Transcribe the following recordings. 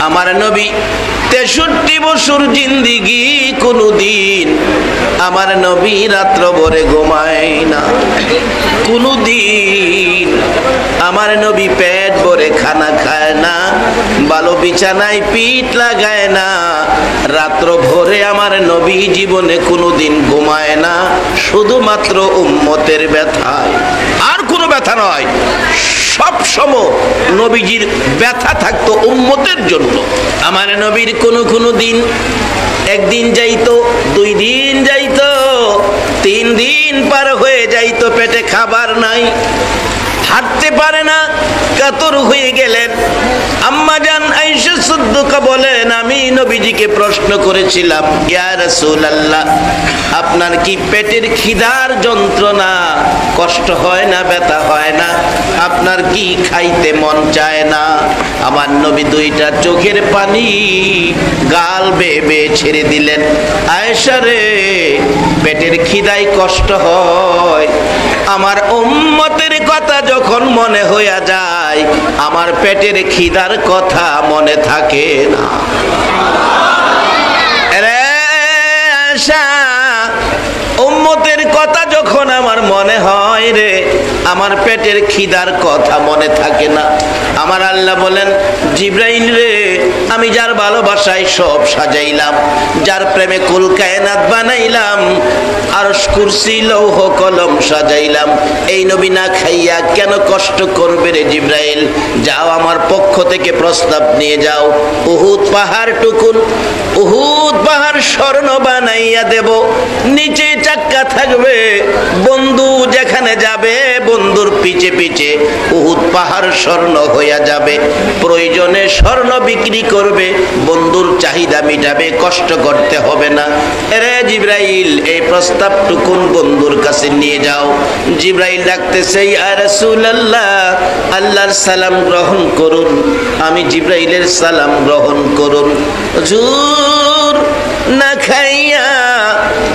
আমার নবী 63 বছর জিন্দিগি, কোনদিন আমার নবী রাত্র ভরে ঘুমায় না। কোনদিন আমার নবী পেট ভরে খানা খায় না, ভালো বিছানায় পিঠ লাগায় না। রাত্র ভরে আমার নবী জীবনে কোনদিন ঘুমায় না, শুধুমাত্র উম্মতের ব্যথায়, আর কোনো ব্যথা নয়। সব সময় নবীজির ব্যথা থাকতো উম্মতের জন্য। আমার নবীর কোনো দিন একদিন যাইতো, 2 দিন যাইতো, 3 দিন পার হয়ে যাইতো, পেটে খাবার নাই, হাঁটতে পারে না, কাতর হয়ে গেলেন। আম্মা জান আয়েশা সিদ্দিকা বলেন, আমি নবীজিকে প্রশ্ন করেছিলাম, ইয়া রাসূলুল্লাহ, আপনার কি পেটের খিদার যন্ত্রণা, কষ্ট হয় না, ব্যথা হয় না? আপনার কি খাইতে মন চায় না? আমার নবী 2টা চোখের পানি গাল বেয়ে বেয়ে ছেড়ে দিলেন। আয়েশা রে, পেটের খিদায় কষ্ট হয়, আমার উম্মতের কথা যখন মনে হইয়া যায়, আমার পেটের খিদার কথা মনে থাকে না। রে আয়েশা, উম্মতের কথা যখন আমার মনে হয় রে, আমার পেটের খিদার কথা মনে থাকে না। আমার আল্লাহ বলেন, জিবরাইল রে, আমি যার ভালোবাসায় সব সাজাইলাম, যার প্রেমে কুল কায়নাত বানাইলাম, আরশ কুরসি লৌহ কলম সাজাইলাম, এই নবী না খাইয়া কেন কষ্ট করবে রে জিবরাইল? যাও, আমার পক্ষ থেকে প্রস্তাব নিয়ে যাও, উহুদ পাহাড় টুকুন, উহুদ পাহাড় স্বর্ণ বানাইয়া দেব, নিচে চাক্কা থাকবে, বন্ধু যেখানে যাবে বন্ধুর পিছে পিছে উহুদ পাহাড় স্বর্ণ হইয়া যাবে। প্রয়োজনে স্বর্ণ বিক্রি করবে, বন্ধুর চাহিদা মিটাবে, কষ্ট করতে হবে না। রে জিবরাইল, এই প্রস্তাবটুকুন বন্ধুর কাছে নিয়ে যাও। জিবরাইল ডাকতেছে, ইয়া রাসূলুল্লাহ, আল্লাহর সালাম গ্রহণ করুন। আমি জিবরাইলের সালাম গ্রহণ করুন। হুজুর, না খাইয়া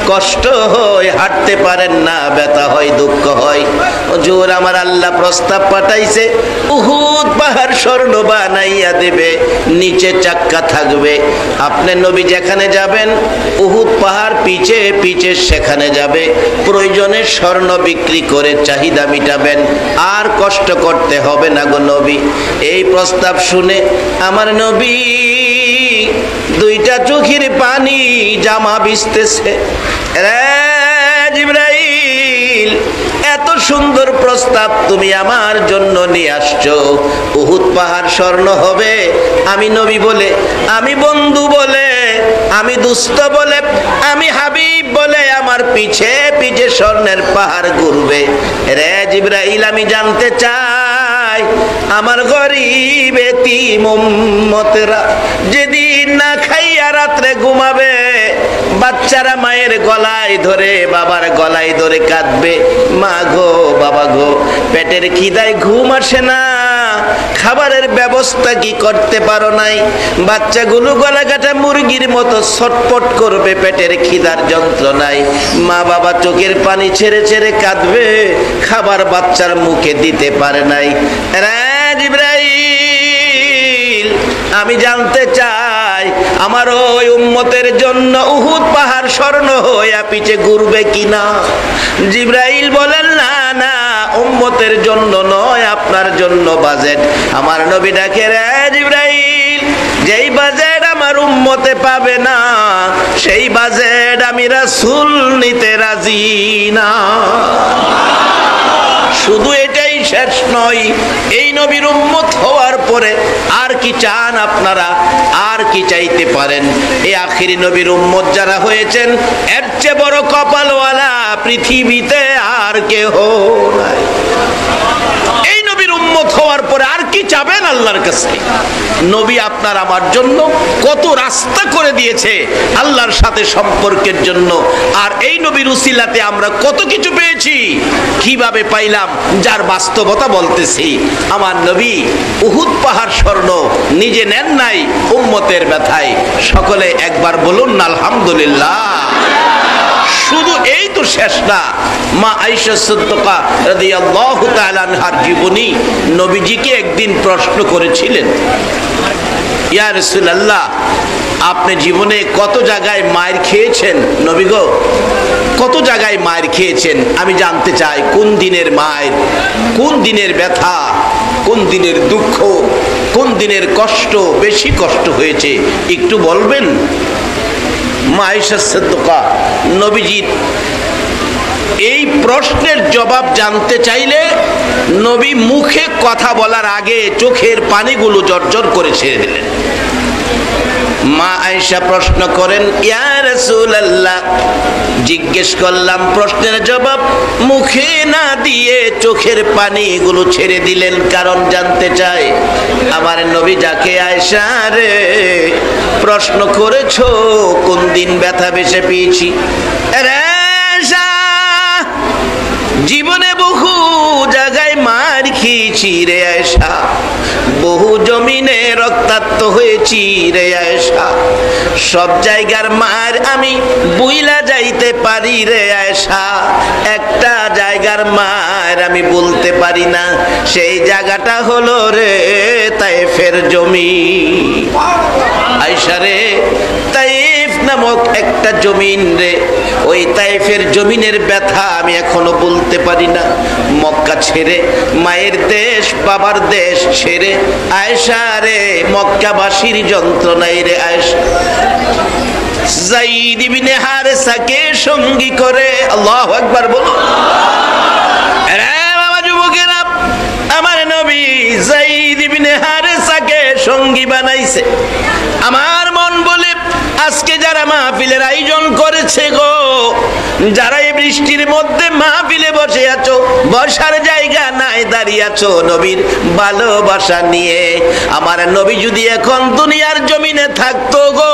কষ্ট হয়, হাঁটতে পারেন না, ব্যথা হয়, দুঃখ হয়। হুজুর, আমার আল্লাহ প্রস্তাব পাঠাইছে, উহুদ পাহাড় স্বর্ণ বানাইয়া দেবে, নিচে চাক্কা থাকবে, আপনি নবী যেখানে যাবেন উহুদ পাহাড় পিছে পিছে সেখানে যাবে, প্রয়োজনে স্বর্ণ বিক্রি করে চাহিদা মিটাবেন, আর কষ্ট করতে হবে না গো নবী। এই প্রস্তাব শুনে আমার নবী 2টা চোখের পানি জামা ভিজতেছে। রে জিবরাইল, এত সুন্দর প্রস্তাব তুমি আমার জন্য নিয়ে আসছো, উহুদ পাহাড় স্বর্ণ হবে, আমি নবী বলে, আমি বন্ধু বলে, আমি দুস্থ বলে, আমি হাবিব বলে আমার পিছে পিছে স্বর্ণের পাহাড় ঘুরবে। রে জিবরাইল, আমি জানতে চাই, আমার গরিব এতিম উম্মতেরা যেদিন না খাইয়া রাত্রে ঘুমাবে, বাচ্চারা মায়ের গলায় ধরে, বাবার গলায় ধরে কাঁদবে, মা গো, বাবা গো, পেটের খিদায় ঘুম আসে না, খাবারের ব্যবস্থা কি করতে পারো নাই? বাচ্চাগুলো গলা কাটা মুরগির মতো ছটপট করবে পেটের খিদার যন্ত্রণায়, মা বাবা চোখের পানি ছেড়ে ছেড়ে কাঁদবে, খাবার বাচ্চার মুখে দিতে পারে নাই। রে জিবরাইল, আমি জানতে চাই, আমার ওই উম্মতের জন্য উহুদ পাহাড় স্বর্ণ হইয়া পিছে ঘুরবে কিনা? জিবরাইল বলেন, না না, উম্মতের জন্য নয়, আপনার জন্য বাজেট। আমার নবী ডাকে, রে জিবরাইল, যেই বাজেট আমার উম্মতে পাবে না, সেই বাজেট আমি রাসূল নিতে রাজি না। শুধু এটাই শেষ নয়, এই নবীর উম্মত হওয়ার পরে আর কি চান আপনারা? আর কি চাইতে পারেন? এই আখিরি নবীর উম্মত যারা হয়েছেন, এর চেয়ে বড় কপালওয়ালা পৃথিবীতে আর কেহ নাই। এই নবীর উম্মত হওয়ার পরে আর কি চাবেন আল্লাহর কাছে? নবী আপনার আমার জন্য কত রাস্তা করে দিয়েছে আল্লাহর সাথে সম্পর্কের জন্য, আর এই নবীর উসিলাতে আমরা কত কিছু পেয়েছি। কিভাবে পাইলাম, যার বাস্তবতা বলতেছি। আমার নবী উহুদ পাহাড় স্বর্ণ নিজে নেন নাই, উম্মতের ব্যথায়। সকলে একবার বলুন না আলহামদুলিল্লাহ। শুধু এই তো শেষ না, মা আয়েশা সিদ্দিকা রাদিয়াল্লাহু তাআলা আনহার জীবনী নবীজিকে একদিন প্রশ্ন করেছিলেন, ইয়া রাসূলুল্লাহ, আপনি জীবনে কত জায়গায় মার খেয়েছেন নবী গো? কত জায়গায় মার খেয়েছেন? আমি জানতে চাই কোন দিনের মার, কোন দিনের ব্যথা, কোন দিনের দুঃখ, কোন দিনের কষ্ট বেশি কষ্ট হয়েছে একটু বলবেন? মা আয়েশা সিদ্দিকা নবীজির এই প্রশ্নের জবাব জানতে চাইলে নবী মুখে কথা বলার আগে চোখের পানিগুলো জর্জর করে ছেড়ে দিলেন। মা আয়েশা প্রশ্ন করেন, ইয়া রাসূলুল্লাহ, জিজ্ঞেস করলাম প্রশ্নের জবাব মুখে না দিয়ে চোখের পানিগুলো ছেড়ে দিলেন, কারণ জানতে চাই। আমার নবী যাকে আয়েশা রে প্রশ্ন করেছো কোন দিন ব্যথা বেশি পেয়েছি, জীবনে বহু জায়গায় মার খেয়েছি রে আয়েশা, বহু জমিনে রক্তাক্ত হয়েছি রে আয়েশা, সব জায়গার মার আমি বুইলা যাইতে পারি রে আয়েশা, একটা জায়গার মার আমি বলতে পারি না, সেই জায়গাটা হলো রে তায়েফের জমিন। আয়েশা রে, তায়েফ নামক একটা জমিন রে, ওই তায়েফের জমিনের ব্যথা আমি এখনো বলতে পারি না। মক্কা ছেড়ে, মায়ের দেশ বাবার দেশ ছেড়ে আয়েশা রে মক্কাবাসীর যন্ত্রণায় রে আয়েশা যায়েদ ইবনে হারেসাকে সঙ্গী করে, আল্লাহু আকবার বলো। আরে বাবা যুবকেরা, আমার নবী যায়েদ ইবনে হারেসাকে সঙ্গী বানাইছে। আমার মন বলে আজকে যারা মাহফিলের আয়োজন করেছে গো, যারা এই বৃষ্টির মধ্যে মাহফিলে বসে আছো, বসার জায়গা নাই, দাঁড়িয়ে আছো নবীর ভালোবাসা নিয়ে, আমার নবী যদি এখন দুনিয়ার জমিনে থাকতো গো,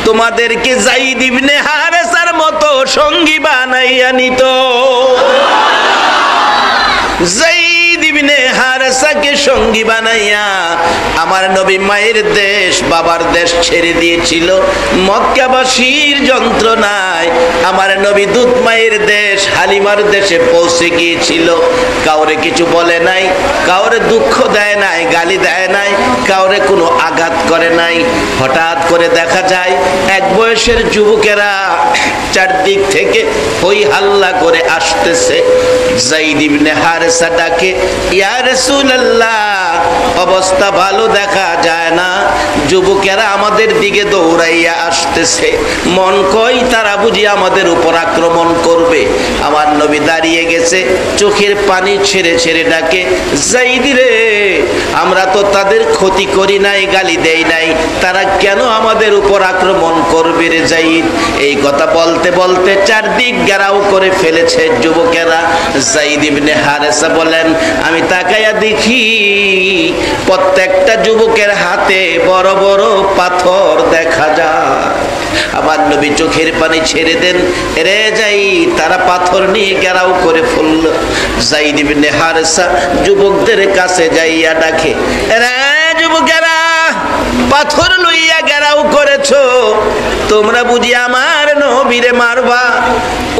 তোমাদেরকে যায়েদ ইবনে হারেসার মতো সঙ্গী বানাইয়া নিত। যায়েদ ইবনে হারেসাকে সঙ্গী বানাইয়া আমার নবী মায়ের দেশ বাবার দেশ ছেড়ে দিয়েছিল। মক্কাবাসীর যন্ত্রণায় আমার নবী দুধ মায়ের দেশ হালিমার দেশে পৌঁছে গিয়েছিল। কাউরে কিছু বলে নাই, কাউরে দুঃখ দেয় নাই, গালি দেয় নাই, কাউরে কোনো আঘাত করে নাই। হঠাৎ করে দেখা যায় এক বয়সের যুবকেরা চারদিক থেকে হই হাল্লা করে আসতেছে। যায়েদ ইবনে হারেসা ডাকে, ইয়া রাসূলুল্লাহ, অবস্থা ভালো দেখা যায় না, যুবকেরা আমাদের দিকে দৌড়াইয়া আসতেছে, মন কই তারা বুঝি আমাদের উপর আক্রমণ করবে। আমার নবী দাঁড়িয়ে গেছে, চোখের পানি ছেড়ে ছেড়ে ডাকে, যায়েদ রে, আমরা তো তাদের ক্ষতি করি নাই, গালি দেই নাই, তারা কেন আমাদের উপর আক্রমণ করবে রে যায়েদ? এই কথা বলতে বলতে চারদিক ঘেরাও করে ফেলেছে যুবকেরা। যায়েদ ইবনে হারেসা বলেন, আমি তাকাইয়া দেখি প্রত্যেকটা যুবকের হাতে বড় বড় পাথর দেখা যায়। আমার নবী চোখের পানি ছেড়ে দেন, রে যায়েদ, তারা পাথর নিয়ে ঘেরাও করে ফেলল। যায়েদ ইবনে হারেসা যুবকদের কাছে যাইয়া ডাকে, রে যুবকেরা, পাথর লইয়া ঘেরাও করেছো, তোমরা বুঝি আমার নবীরে মারবা?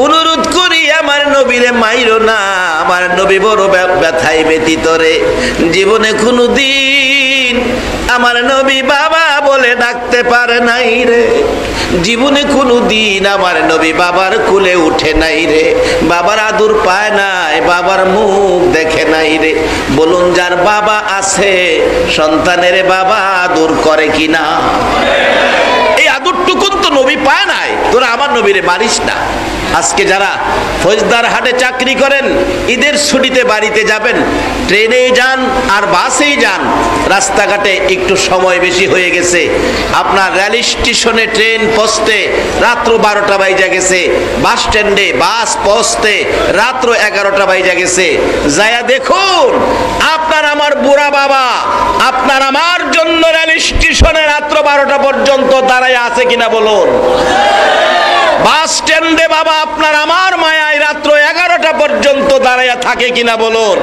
অনুরোধ করি আমার নবীরে মাইরো না, আমার নবী বড় ব্যথায় ব্যতীত রে, জীবনে কোনদিন আমার নবী বাবা বলে ডাকতে পারে নাই রে, জীবনে কোনদিন আমার নবী বাবার কোলে উঠে নাই রে, বাবার আদর পায় নাই, বাবার মুখ দেখে নাই রে। বলুন, যার বাবা আছে সন্তানের বাবা আদর করে কিনা? এই আদরটুকুন তো নবী পায় নাই, তোরা আমার নবীরে মারিস না। আজকে যারা ফৌজদার হাটে চাকরি করেন, ঈদের ছুটিতে বাড়িতে যাবেন, ট্রেনেই যান আর বাসেই যান, রাস্তাঘাটে একটু সময় বেশি হয়ে গেছে, আপনার রেল স্টেশনে ট্রেন পৌঁছতে রাত্র 12টা বাজে গেছে, বাস স্ট্যান্ডে বাস পৌঁছতে রাত্র 11টা বাজে গেছে। যায়া দেখুন, আপনার আমার বুড়া বাবা আপনার আমার জন্য রেল স্টেশনে রাত্র 12টা পর্যন্ত দাঁড়ায় আছে কিনা বলুন। বাস স্ট্যান্ডে বাবা আপনার আমার মায়ায় রাত্র 11টা পর্যন্ত দাঁড়াইয়া থাকে কিনা বলুন।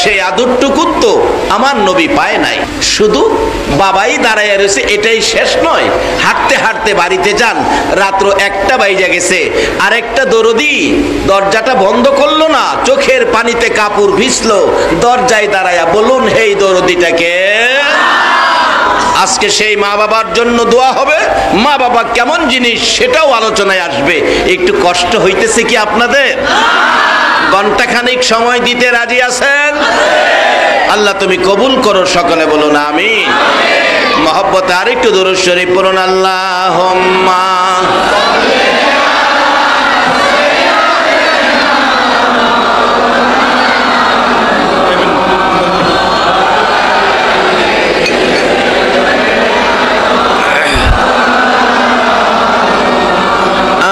সেই আদরটুকু তো আমার নবী পায় নাই, শুধু বাবাই দাঁড়াইয়া রয়েছে, এটাই শেষ নয়। হাঁটতে হাঁটতে বাড়িতে যান, রাত্র 1টা বাজে গেছে, আরেকটা দরদি দরজাটা বন্ধ করলো না, চোখের পানিতে কাপড় ভিজলো, দরজায় দাঁড়াইয়া বলুন, হেই দরদিটাকে আজকে সেই মা বাবার জন্য দোয়া হবে, মা বাবা কেমন জিনিস সেটাও আলোচনায় আসবে। একটু কষ্ট হইতেছে কি আপনাদের? ঘন্টাখানিক সময় দিতে রাজি আছেন? আল্লাহ তুমি কবুল করো, সকলে বলুন আমিন। মহব্বতে আরেকটু দুরূদ শরীফ পড়ুন। আল্লাহুম্মা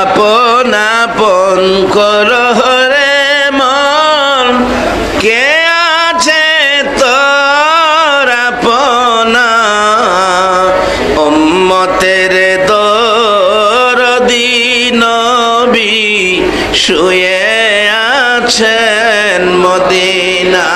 আপন আপন করো রে মন, কে আছে তোর আপনা, উম্মতের দরদি নবী শুয়ে আছেন মদিনা।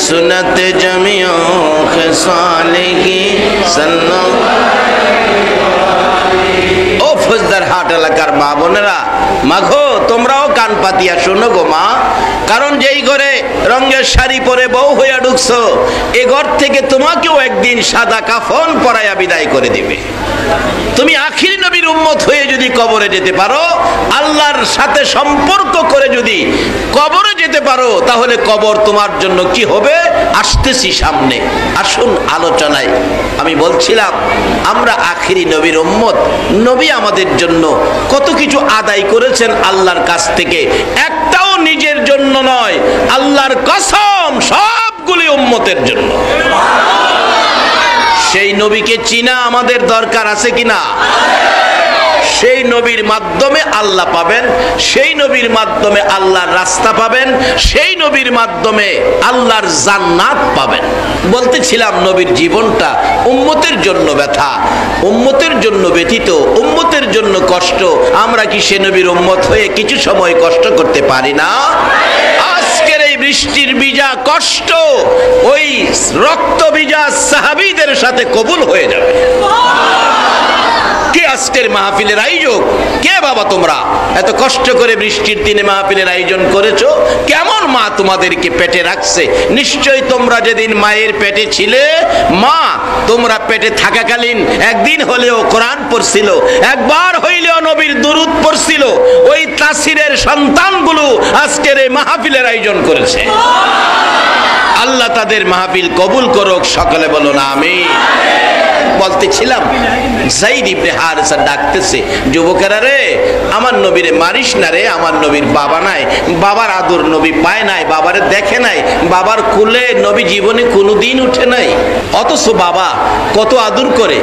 সুন্নত জমিও খেসালিহি সাল্লাল্লাহু। ও ফৌজদার হাট এলাকার মা বোনেরা, মাগো তোমরাও কান পাতিয়া শোনো গো মা। কারণ যেই ঘরে রঙের শাড়ি পরে বউ হইয়া ঢুকছো, এ ঘর থেকে তোমাকেও একদিন সাদা কাফন পরাইয়া বিদায় করে দিবে। তুমি আখির নবীর উম্মত হয়ে যদি কবরে যেতে পারো, আল্লাহর সাথে সম্পর্ক করে যদি কবরে যেতে পারো, তাহলে কবর তোমার জন্য কি হবে? আসতেছি সামনে, আসুন আলোচনায়। আমি বলছিলাম আমরা আখিরি নবীর উম্মত, নবী আমাদের জন্য কত কিছু আদায় করেছেন আল্লাহর কাছ থেকে, একটাও নিজের জন্য নয়, আল্লাহর কসম সবগুলি উম্মতের জন্য। সেই নবীকে চিনা আমাদের দরকার আছে কিনা? সেই নবীর মাধ্যমে আল্লাহ পাবেন, সেই নবীর মাধ্যমে আল্লাহর রাস্তা পাবেন, সেই নবীর মাধ্যমে আল্লাহর জান্নাত পাবেন। বলতেছিলাম নবীর জীবনটা উম্মতের জন্য ব্যথা, উম্মতের জন্য ব্যথিত, উম্মতের জন্য কষ্ট। আমরা কি সে নবীর উম্মত হয়ে কিছু সময় কষ্ট করতে পারি না? আজকের এই বৃষ্টির ভিজা কষ্ট ওই রক্ত ভিজা সাহাবীদের সাথে কবুল হয়ে যাবে। কে আজকের মাহফিলের আয়োজক? কে বাবা তোমরা এত কষ্ট করে বৃষ্টির দিনে মাহফিলের আয়োজন করেছো? কেমন মা তোমাদেরকে পেটে রাখছে? নিশ্চয়ই তোমরা যেদিন মায়ের পেটে ছিলে, মা তোমরা পেটে থাকাকালীন একদিন হলেও কোরআন পড়ছিল, একবার হইলেও নবীর দুরূদ পড়ছিল। ওই তাসিরের সন্তানগুলো আজকের এই মাহফিলের আয়োজন করেছে। আল্লাহ তাদের মাহফিল কবুল করুক, সকলে বলো না আমিন। বলতেছিলাম যায়েদ ইবনে হারেসা ডাকতেছে, যুবকেরা রে, আমার নবীরে মারিস না রে, আমার নবীর বাবা নাই, বাবার আদর নবী পায় নাই, বাবারে দেখে নাই, বাবার কোলে নবী জীবনে কোনোদিন উঠে নাই, অথচ বাবা কত আদর করে।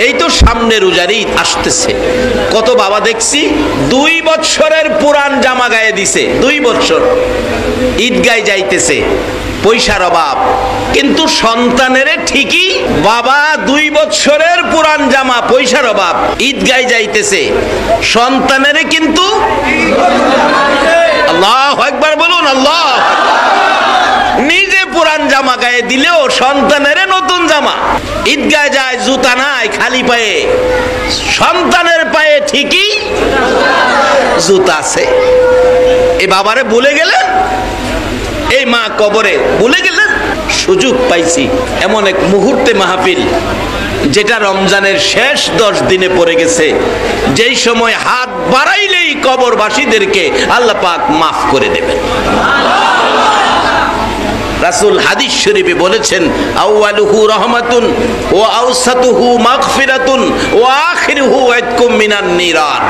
এই তো সামনে রোজার ঈদ আসতেছে, কত বাবা দেখছি 2 বছরের পুরান জামা গায়ে দিছে, 2 বছর ঈদগায় যাইতেছে, পয়সার অভাব, কিন্তু সন্তানের ঠিকই বাবা 2 বছরের পুরান জামা, পয়সার অভাব, ঈদগায় যাইতেছে, সন্তানের কিন্তু আল্লাহু আকবার বলুন, আল্লাহ। নিজে পুরান জামা গায়ে দিলেও সন্তানের নতুন জামা, ঈদগায় যায় জুতা নাই, খালি পায়ে, সন্তানের পায়ে ঠিকই জুতা আছে। এ বাবারে ভুলে গেলেন, এই মা কবরে ভুলে গেলেন। সুযোগ পাইছি এমন এক মুহূর্তে মাহফিল, যেটা রমজানের শেষ 10 দিনে পড়ে গেছে, যেই সময় হাত বাড়াইলেই কবরবাসীদেরকে আল্লাহ পাক মাফ করে দেবেন। রাসূল হাদিস শরীফে বলেছেন, আউয়ালুহু রাহমাতুন ওয়া আওসাতুহু মাগফিরাতুন ওয়া আখিরুহু ইতকুম মিনান নিরান।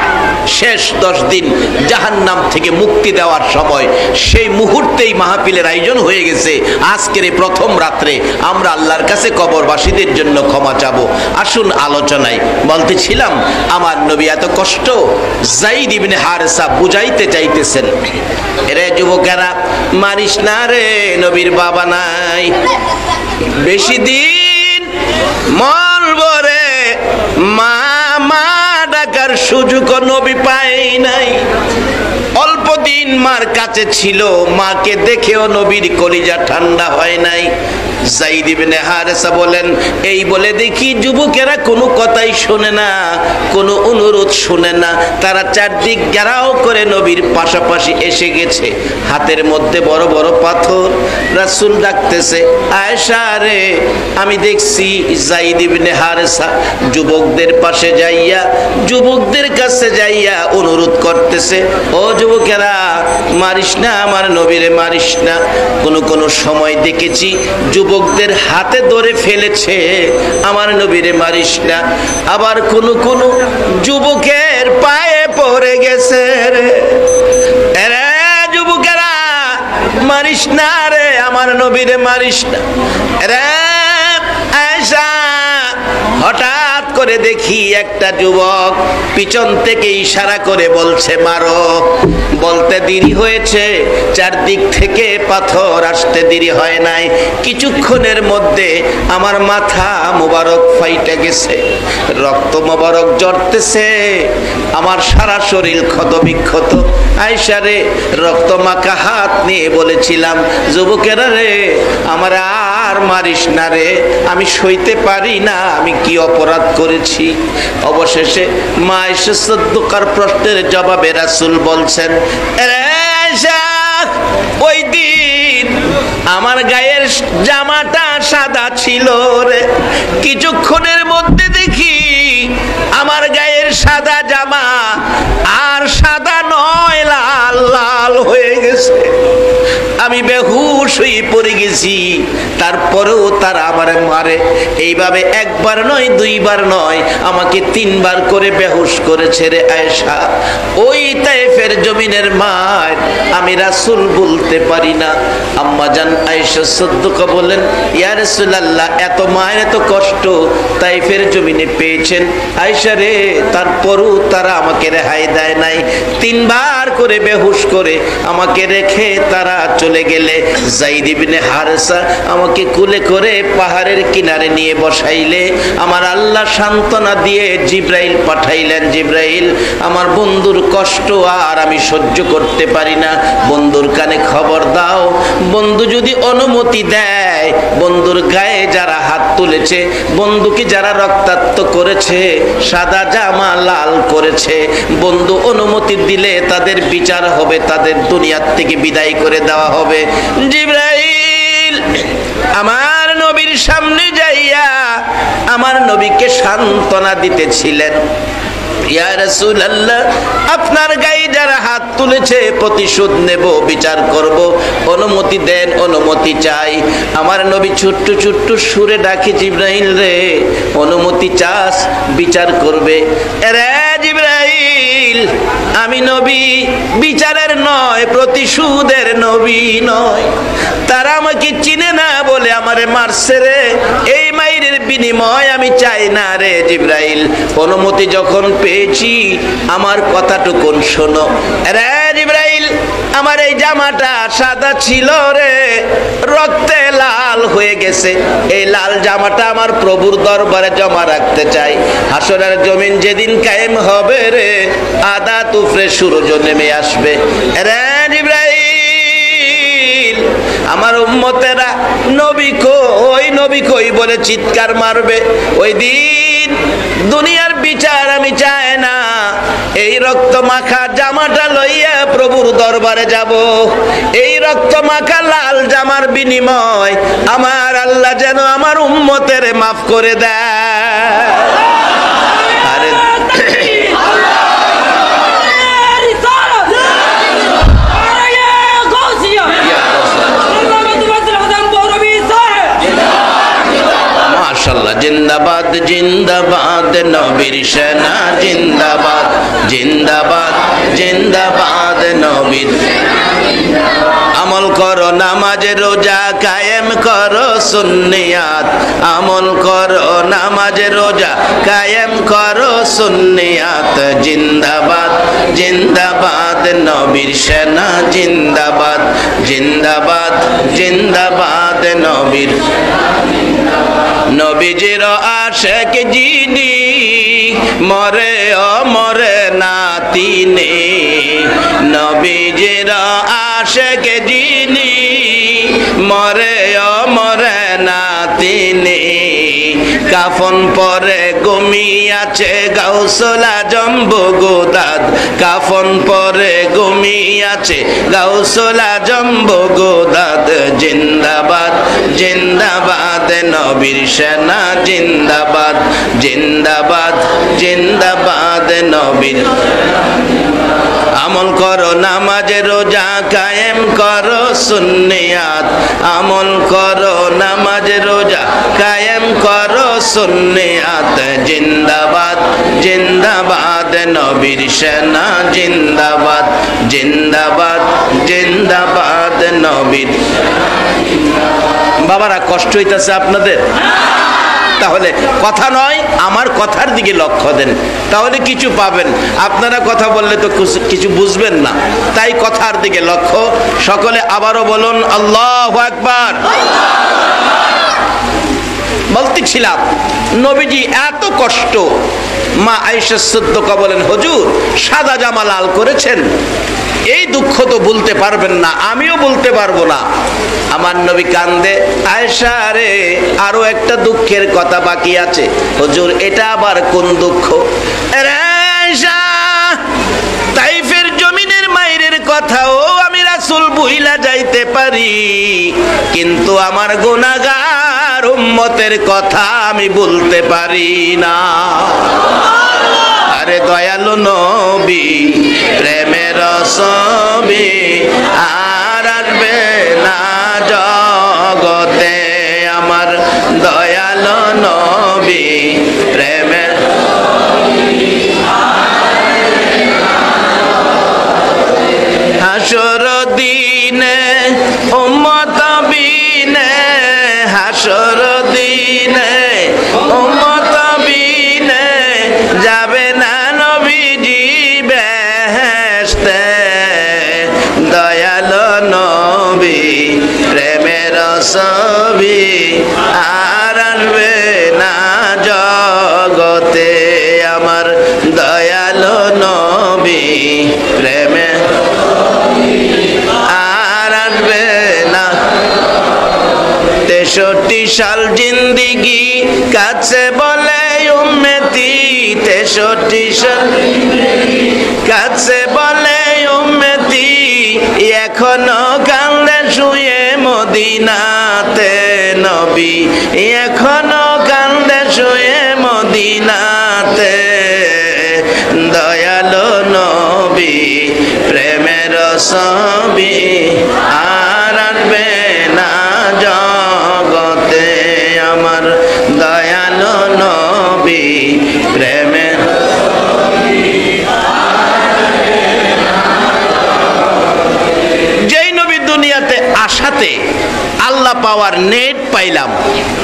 শেষ 10 দিন জাহান্নাম থেকে মুক্তি দেওয়ার সময়, সেই মুহূর্তেই মাহফিলের আয়োজন হয়ে গেছে। আজকের এই প্রথম রাত্রে আমরা আল্লাহর কাছে কবরবাসীদের জন্য ক্ষমা চাবো। আসুন আলোচনায়। বলতেছিলাম আমার নবী এত কষ্ট যায়েদ ইবনে হারেসা বুঝাইতে চাইতেছেন, এরে যুবকেরা মারিস না রে, নবীর বাবা নাই, বেশি দিন মরবো রে, মা মা ডাকা সুযোগ নবী পায় নাই। অল্প দিন মার কাছে ছিল, মাকে দেখেও নবীর কলিজা ঠান্ডা হয় নাই। যায়েদ ইবনে হারেসা বলেন, এই বলে দেখি যুবকেরা কোনো কথাই শোনে না, কোনো অনুরোধ শোনে না। তারা চারদিক ঘেরাও করে নবীর পাশাপাশি এসে গেছে, হাতের মধ্যে বড় বড় পাথর। রাসূল ডাকতেছে, আয়েশা রে, আমি দেখছি যায়েদ ইবনে হারেসা যুবকদের পাশে যাইয়া, যুবকদের কাছে যাইয়া অনুরোধ করতেছে, ও যুবকেরা, মারিস না আমার নবীরে, মারিস না। কোন সময় দেখেছি যুবকদের হাতে ধরে ফেলেছে, আমার নবীরে মারিস না। আবার কোন যুবকের পায়ে পড়ে গেছে রে, রে যুবকেরা মারিস না রে, আমার নবীরে মারিস না রে। আয়েশা, হঠাৎ করে দেখি একটা যুবক পিছন থেকে ইশারা করে বলছে মারো। বলতে দেরি হয়েছে, চারদিক থেকে পাথর আসতে দেরি হয় নাই। কিছুক্ষণের মধ্যে আমার মাথা মোবারক ফাইটে গেছে, রক্ত মোবারক ঝরতেছে, আমার সারা শরীর ক্ষত বিক্ষত। আয়েশা রে, রক্ত মাখা হাত নিয়ে বলেছিলাম, যুবকেরা রে, আমার আর মারিস না রে, আমি সইতে পারি না, আমি কি অপরাধ করেছি। অবশেষে মা আয়েশা সিদ্দিকার প্রশ্নের জবাবে রাসূল বলছেন, আয়েশা, ওই দিন আমার গায়ের জামাটা সাদা ছিল রে, কিছুক্ষণের মধ্যে দেখি আমার গায়ের সাদা জামা আর সাদা নয়, লাল লাল হয়ে গেছে। আমি বেহুশ হয়ে পড়ে গেছি, তারপরেও তারা আমারে মারে। এইভাবে একবার নয়, দুইবার নয়, আমাকে তিনবার করে বেহুশ করেছে রে আয়েশা। ওই তায়েফের জমিনের মার আমি রাসূল বলতে পারি না। আম্মা জান আয়েশা সিদ্দিকা বলেন, ইয়া রাসূলুল্লাহ, এত মায়ের এত কষ্ট তায়েফের জমিনে পেয়েছেন আয়েশা রে, তারপরও তারা আমাকে রেহাই দেয় নাই। তিনবার করে বেহুশ করে আমাকে রেখে তারা চলে গেলে যায়েদ ইবনে হারেসা আমাকে কুলে করে পাহাড়ের কিনারে নিয়ে বসাইলে আমার আল্লাহ সান্ত্বনা দিয়ে জিবরাইল পাঠাইলেন, জিবরাইল, আমার বন্ধুর কষ্ট আর আমি সহ্য করতে পারি না, বন্ধুর কানে খবর দাও। বন্ধু যদি অনুমতি দেয়, বন্ধুর গায়ে যারা হাত তুলেছে, বন্ধুকে যারা রক্তাক্ত করেছে, সাদা জামা লাল করেছে, বন্ধু অনুমতি দিলে তাদের বিচার হবে, তাদের দুনিয়ার থেকে বিদায় করে দেওয়া হবে। জিবরাইল আমার নবীর সামনে যাইয়া আমার নবীকে সান্ত্বনা দিতেছিলেন, ইয়া রাসূলুল্লাহ, আপনার গায়ে যারা হাত তুলেছে প্রতিশোধ নেব, বিচার করব, অনুমতি দেন, অনুমতি চাই। আমার নবী ছোট্ট ছোট্ট সুরে ডাকে, জিবরাইল রে, অনুমতি চাস, বিচার করবে। রে জিবরাইল, আমি নবী বিচারের নয়, প্রতিশোধের নবী নয়। তারা আমাকে চিনে না বলে আমারে মারছে রে, এই মাইরের বিনিময় আমি চাই না রে জিবরাইল। অনুমতি যখন পেয়েছি, আমার কথাটুকুন শোনো রে জিবরাইল। আমার এই জামাটা সাদা ছিল রে, রক্তে লাল হয়ে গেছে। এই লাল জামাটা আমার প্রভুর দরবারে জমা রাখতে চাই। হাসরের জমিন যেদিন কায়েম হবে রে, আদা তুফরে সূর্য নেমে আসবে রে জিবরাইল। আমার উম্মতেরা নবী কই, নবী কই বলে চিৎকার মারবে। ওই দিন দুনিয়ার বিচার আমি চাই না, এই রক্ত মাখা জামাটা লইয়া প্রভুর দরবারে যাব। এই রক্ত মাখা লাল জামার বিনিময় আমার আল্লাহ যেন আমার উম্মতের মাফ করে দেয়। আরে মাশাআল্লাহ, জিন্দাবাদ জিন্দাবাদ নবীর সেনা, জিন্দাবাদ জিন্দাবাদ জিন্দাবাদ নবীর। আমল করো নামাজ রোজা, কায়েম করো সুন্নিয়াত। আমল করো নামাজ রোজা, কায়েম করো সুন্নিয়াত। জিন্দাবাদ জিন্দাবাদ নবীর সেনা, জিন্দাবাদ জিন্দাবাদ জিন্দাবাদ নবীর। নবীজির আশেক যিনি মরে অমরে তিনি নবীজির আশিক যিনি মরে ও মরে না তিনি কাফন পরে ঘুমিয়াছে গাউসুল আজম বগদাদ কাফন পরে ঘুমিয়াছে গাউসুল আজম বগদাদ জিন্দাবাদ জিন্দাবাদ নবীর সেনা জিন্দাবাদ জিন্দাবাদ জিন্দাবাদ নবীর আমল করো নামাজ রোজা কায়েম করো সুন্নিয়াত আমল করো নামাজ রোজা কায়েম করো সুন্নিয়াত জিন্দাবাদ জিন্দাবাদ নবীর সেনা জিন্দাবাদ জিন্দাবাদ জিন্দাবাদ নবীর। বাবারা কষ্ট হইতেছে আপনাদের? তাহলে কথা নয়, আমার কথার দিকে লক্ষ্য দেন, তাহলে কিছু পাবেন। আপনারা কথা বললে তো কিছু বুঝবেন না, তাই কথার দিকে লক্ষ্য। সকলে আবারও বলুন আল্লাহু আকবার। বলতেছিলাম নবীজি এত কষ্ট, মা আয়েশা সিদ্দিকা বলেন হুজুর সাদা জামা লাল করেছেন, এই দুঃখ তো বলতে পারবেন না, আমিও বলতে পারবো না। আমার নবী কান্দে, আয়েশা রে আরো একটা দুঃখের কথা বাকি আছে। হুজুর এটা আবার কোন দুঃখ? আয়েশা তাইফের জমিনের মায়ের কথাও আমি রাসূল ভুইলা যাইতে পারি, কিন্তু আমার গুনাহগার উম্মতের কথা আমি বলতে পারি না। আরে দয়ালু নবী প্রেমের ছবি আর আসবে না জগতে, আমার দয়ালু নবী প্রেমের হাসর দিনে উম্মত বিনে হাসর দিনে উম্মত বিনে যাবে না নবীজি বেহেশতে, দয়ালু নবী প্রেমের ছবি আর আসবে না জগতে, আমার দয়ালু নবী প্রেমে আর আসবে না। 63 সাল জিন্দিগি কাছে বলে উম্মতি, 63 সাল কাছে বলে উম্মতি, এখনো কান্দে শুয়ে মদিনাতে নবী, এখনো কান্দে শুয়ে মদিনাতে, দয়ালু নবী প্রেমের ছবি আর আসবে না জগতে, আমার দয়ালু নবী প্রেমের। যেই নবী দুনিয়াতে আসাতে আল্লাহ পাওয়ার নেট পাইলাম,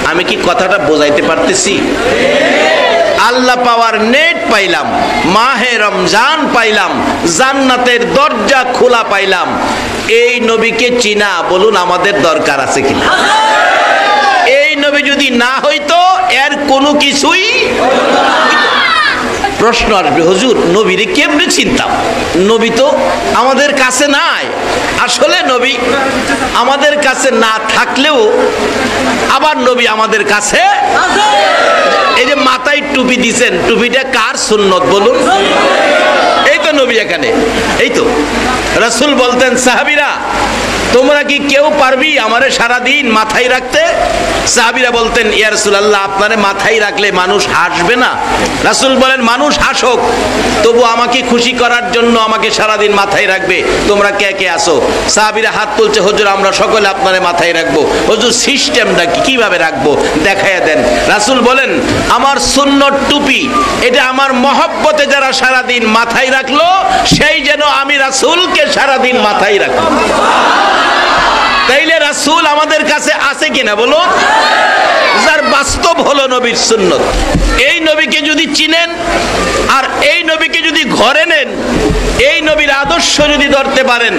আমি কি কথাটা বোঝাইতে পারতেছি? আল্লাহ পাওয়ার নেট পাইলাম, মাহে রমজান পাইলাম, জান্নাতের দরজা খোলা পাইলাম। এই নবীকে চিনা বলুন আমাদের দরকার আছে কিনা? এই নবী যদি না হইতো এর কোনো কিছুই। প্রশ্ন আসবে হুজুর নবীরে কেমনে চিনতাম? নবী তো আমাদের কাছে নাই। আসলে নবী আমাদের কাছে না থাকলেও আবার নবী আমাদের কাছে। এই যে মাথায় টুপি দিছেন, টুপিটা কার সুন্নত বলুন? এই তো নবী এখানে, এই তো রাসূল বলতেন সাহাবীরা তোমরা কি কেউ পারবি আমারে সারাদিন মাথায় রাখতে? সাহাবীরা বলতেন ইয়া রাসূলুল্লাহ আপনারে মাথায় রাখলে মানুষ হাসবে না? রাসূল বলেন মানুষ হাসুক, তবু আমাকে খুশি করার জন্য আমাকে সারাদিন মাথায় রাখবে। তোমরা কে কে আসো? সাহাবীরা হাত তুলছে, হুজুর আমরা সকলে আপনারে মাথায় রাখবো। হুজুর সিস্টেমটা কিভাবে রাখবো দেখাইয়া দেন। রাসূল বলেন আমার সুন্নত টুপি, এটা আমার মহব্বতে যারা সারাদিন মাথায় রাখলো সেই যেন আমি রাসূলকে সারাদিন মাথায় রাখবো। তাইলে রাসূল আমাদের কাছে আছে কিনা বলো? যার বাস্তব হলো নবীর সুন্নত। এই নবীকে যদি চিনেন আর এই নবীকে যদি ঘরে নেন, এই নবীর আদর্শ যদি ধরতে পারেন,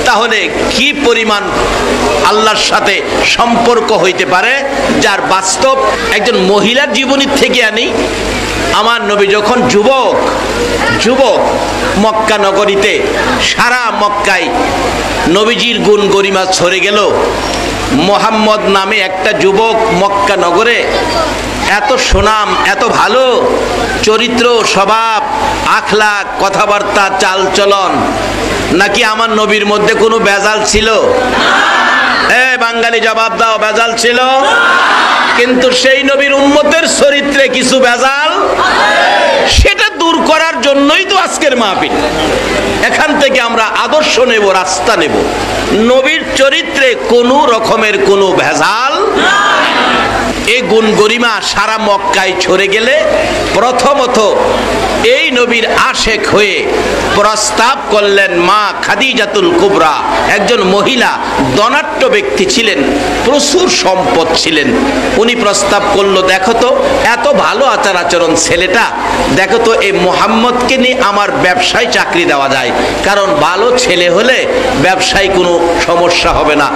তাহলে কি পরিমাণ আল্লাহর সাথে সম্পর্ক হইতে পারে যার বাস্তব। একজন মহিলার জীবনী থেকে আনি, আমার নবী যখন যুবক মক্কা নগরীতে, সারা মক্কায় নবীজির গুণ গরিমা ছড়ে গেল। মোহাম্মদ নামে একটা যুবক মক্কা নগরে, এত সুনাম, এত ভালো চরিত্র, স্বভাব, আখলাক, কথাবার্তা, চালচলন। নাকি আমার নবীর মধ্যে কোনো বেজাল ছিল? বাঙালি জবাব দাও, বেজাল ছিল? কিন্তু সেই নবীর উম্মতের চরিত্রে কিছু বেজাল, সেটা দূর করার জন্যই তো আজকের মাহফিল। এখান থেকে আমরা আদর্শ নেব, রাস্তা নেব। নবীর চরিত্রে কোনো রকমের কোনো ভেজাল, এই গুণ গরিমা সারা মক্কায় ছড়ে গেলে প্রথমত এই নবীর আশেক হয়ে প্রস্তাব করলেন মা খাদিজাতুল কুবরা, একজন মহিলা, ধনাঢ্য ব্যক্তি ছিলেন, প্রচুর সম্পদ ছিলেন। উনি প্রস্তাব করলো, দেখো তো এত ভালো আচার আচরণ ছেলেটা, দেখো তো এই মোহাম্মদকে নিয়ে আমার ব্যবসায় চাকরি দেওয়া যায়, কারণ ভালো ছেলে হলে ব্যবসায় কোনো সমস্যা হবে না,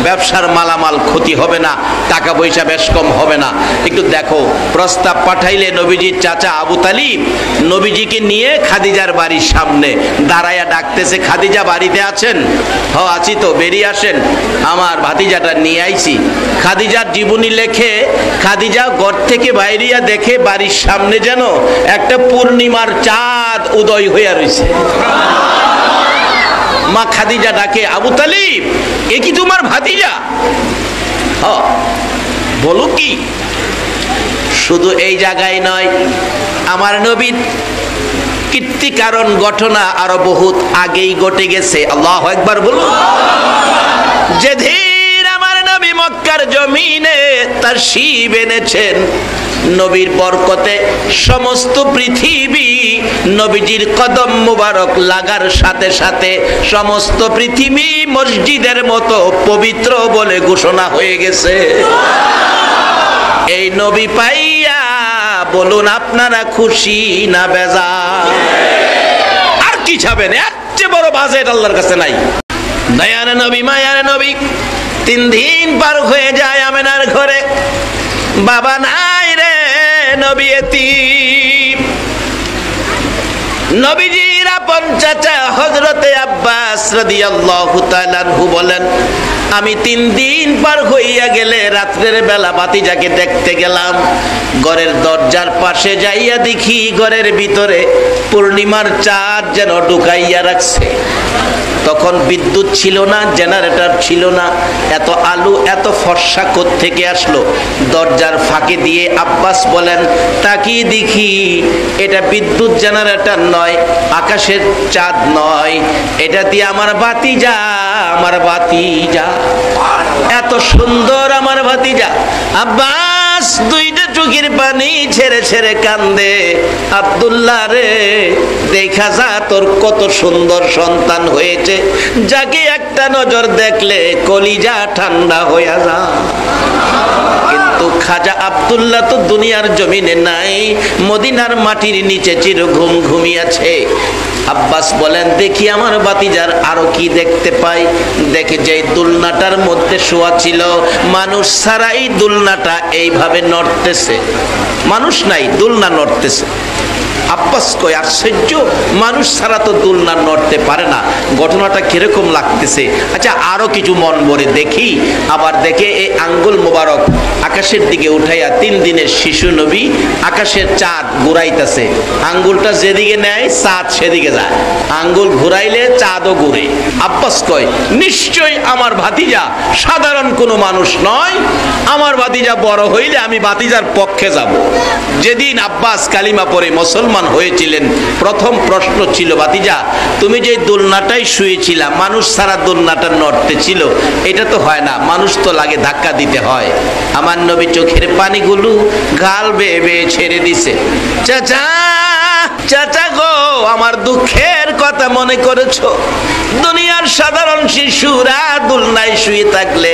ব্যবসার মালামাল ক্ষতি হবে না, টাকা পয়সা বেশ কম হবে না। একটু দেখো। প্রস্তাব পাঠাইলে নবীজির চাচা আবু তালিব নবীজিকে নিয়ে খাদিজার বাড়ির সামনে দাঁড়ায়া ডাকতেছে, খাদিজা বাড়িতে আছেন? হ আছি তো, বেরিয়ে আসেন, আমার ভাতিজাটা নিয়ে আইছি। খাদিজার জীবনী লেখে, খাদিজা ঘর থেকে বাইরিয়া দেখে বাড়ির সামনে যেন একটা পূর্ণিমার চাঁদ উদয় হইয়া রয়েছে। মা খাদিজা ডাকে, আবু তালিব এ কি তোমার ভাতিজা? হ। বলো কি? শুধু এই জায়গায় নয়, আমার নবীর কীর্তিকারণ ঘটনা আরো বহুত আগেই ঘটে গেছে। আল্লাহু আকবার বলুন। যেদিন আমার নবী মক্কার জমিনে তাশরীফ এনেছেন, নবীর বরকতে সমস্ত পৃথিবী নবীজির কদম মুবারক লাগার সাথে সাথে সমস্ত পৃথিবী মসজিদের মতো পবিত্র বলে ঘোষণা হয়ে গেছে। এই নবী পাইয়া বলুন আপনারা খুশি না বেজার? আর কি চাবেন? এর চেয়ে বড় বাজেট আল্লাহর কাছে নাই। দয়ার নবী, মায়ার নবী, 3 দিন পার হয়ে যায় আমেনার ঘরে, বাবা নাই রে, নবী এতিম। নবীজির আপন চাচা হযরতে আব্বাস রাদিয়াল্লাহু তাআলা আনহু বলেন, আমি 3 দিন পার হইয়া গেলে রাত্রের বেলা ভাতিজাকে দেখতে গেলাম, ঘরের দরজার পাশে যাইয়া দেখি ঘরের ভিতরে পূর্ণিমার চাঁদ যেন ঢুকাইয়া রাখছে। তখন বিদ্যুৎ ছিল না, জেনারেটর ছিল না, এত আলো এত ফর্সা কোত্থেকে আসলো? দরজার ফাঁকে দিয়ে আব্বাস বলেন, তাকিয়ে দেখি এটা বিদ্যুৎ জেনারেটর নয়, আকাশের চাঁদ নয়, এটা দিয়ে আমার ভাতিজা, আমার ভাতিজা, এত সুন্দর আমার ভাতিজা। আব্বাস 2টা চোখের পানি ছেড়ে ছেড়ে কান্দে, আব্দুল্লাহ রে, দেখা যা তোর কত সুন্দর সন্তান হয়েছে, যাকে একটা নজর দেখলে কলিজা ঠান্ডা হয়ে যা। কিন্তু খাজা আব্দুল্লাহ তো দুনিয়ার জমিনে নাই, মদিনার মাটির নিচে চির ঘুমিয়েছে। আব্বাস বলেন, দেখি আমার ভাতিজার আরো কি দেখতে পাই। দেখে যে দুলনাটার মধ্যে শোয়া ছিল, মানুষ ছাড়াই দুলনাটা এইভাবে নড়তেছে, মানুষ নাই, দুলনা নড়তেছে। আব্বাস কয়, আশ্চর্য, মানুষ ছাড়া তো দুলনা নড়তে পারে না, ঘটনাটা কিরকম লাগতেছে। আচ্ছা আরো কিছু মন ভরে দেখি। আবার দেখে এই আঙ্গুল মোবারক আকাশের দিকে উঠাইয়া 3 দিনের শিশু নবী আকাশের চাঁদ ঘুরাইতেছে। আঙ্গুলটা যেদিকে নেয় চাঁদ সেদিকে যায়, আঙ্গুল ঘুরাইলে চাঁদও ঘুরে। আব্বাস কয়, নিশ্চয়ই আমার ভাতিজা সাধারণ কোনো মানুষ নয়, আমার ভাতিজা বড় হইলে আমি ভাতিজার পক্ষে যাব। যেদিন আব্বাস কালিমা পড়ে মুসলমান হয়েছিলেন, প্রথম প্রশ্ন ছিল, ভাতিজা তুমি যে দোলনাটাই শুয়েছিলা, মানুষ ছাড়া দোলনাটা নড়তে ছিল, এটা তো হয় না, মানুষ তো লাগে ধাক্কা দিতে হয়। আমার নবী চোখের পানিগুলো গাল বেয়ে বেয়ে ছেড়ে দিছে। চাচা চাচা গো, আমার দুঃখের কথা মনে করেছো? দুনিয়ার সাধারণ শিশুরা দোলনায় শুয়ে থাকলে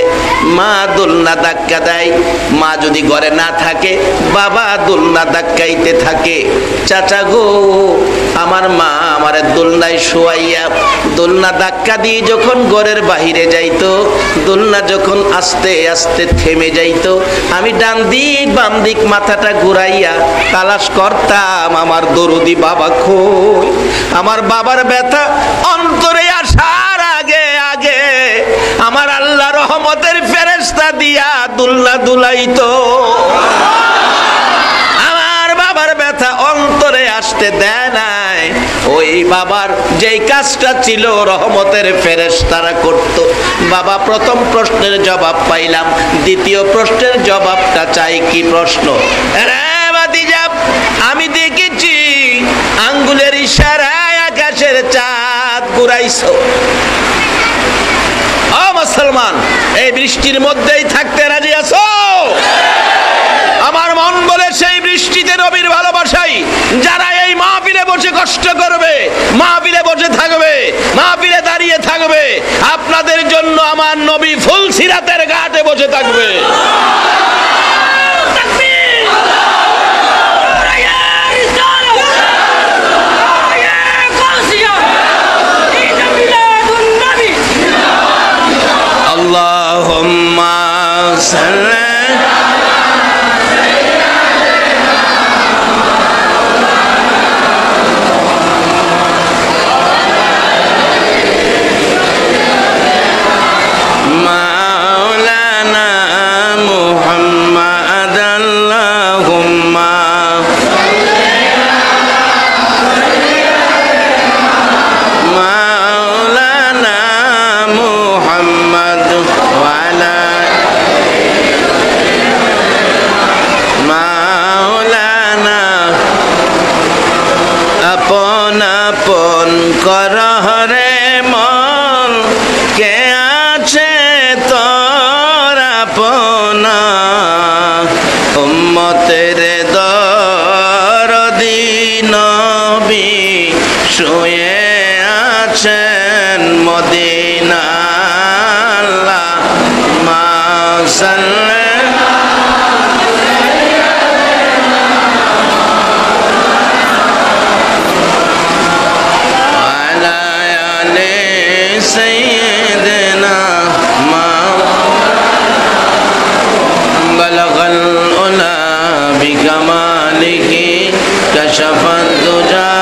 মা দোলনা ধাক্কা দেয়, মা যদি ঘরে না থাকে বাবা দোলনা ধাক্কাইতে থাকে। চাচা গো, আমার মা আমারে দোলনায় শোয়াইয়া দোলনা ধাক্কা দিয়ে যখন ঘরের বাহিরে যাইতো, দোলনা যখন আস্তে আস্তে থেমে যাইতো, আমি ডান দিক বাম দিক মাথাটা ঘুরাইয়া তালাশ করতাম আমার দরদি বাবা কই। আমার বাবার ব্যথা অন্তরে আসার আগে আগে আমার আল্লাহ রহমতের ফেরেশতা দিয়া দোলনা দুলাইতো। আমার বাবার ব্যথা অন্তরে আসতে দেয় নাই। ওই বাবার যেই কাজটা ছিল রহমতের ফেরেশতারা করত। বাবা, প্রথম প্রশ্নের জবাব পাইলাম, দ্বিতীয় প্রশ্নের জবাবটা চাই। কি প্রশ্ন? আমি দেখেছি আঙ্গুলের ইশারায় আকাশের চাঁদ ঘুরাইছো। ও মুসলমান, এই বৃষ্টির মধ্যেই থাকতে রাজি আছো? আমার মন বলে সেই বৃষ্টিতে নবীর ভালোবাসাই যারা এই মাহফিলে বসে কষ্ট করবে, মাহফিলে বসে থাকবে, মাহফিলে দাঁড়িয়ে থাকবে, আপনাদের জন্য আমার নবী ফুলসিরাতের ঘাটে বসে থাকবে। আল্লাহুম্মা সাল্লি আপন করহরে মন, কে আছে তোর আপনা, উম্মতের দরদি নবী শুয়ে আছেন মদিনা। আল্লাহুম্মা সাল্লি سيدنا ما بلغ العلا بكماله كشف الدجى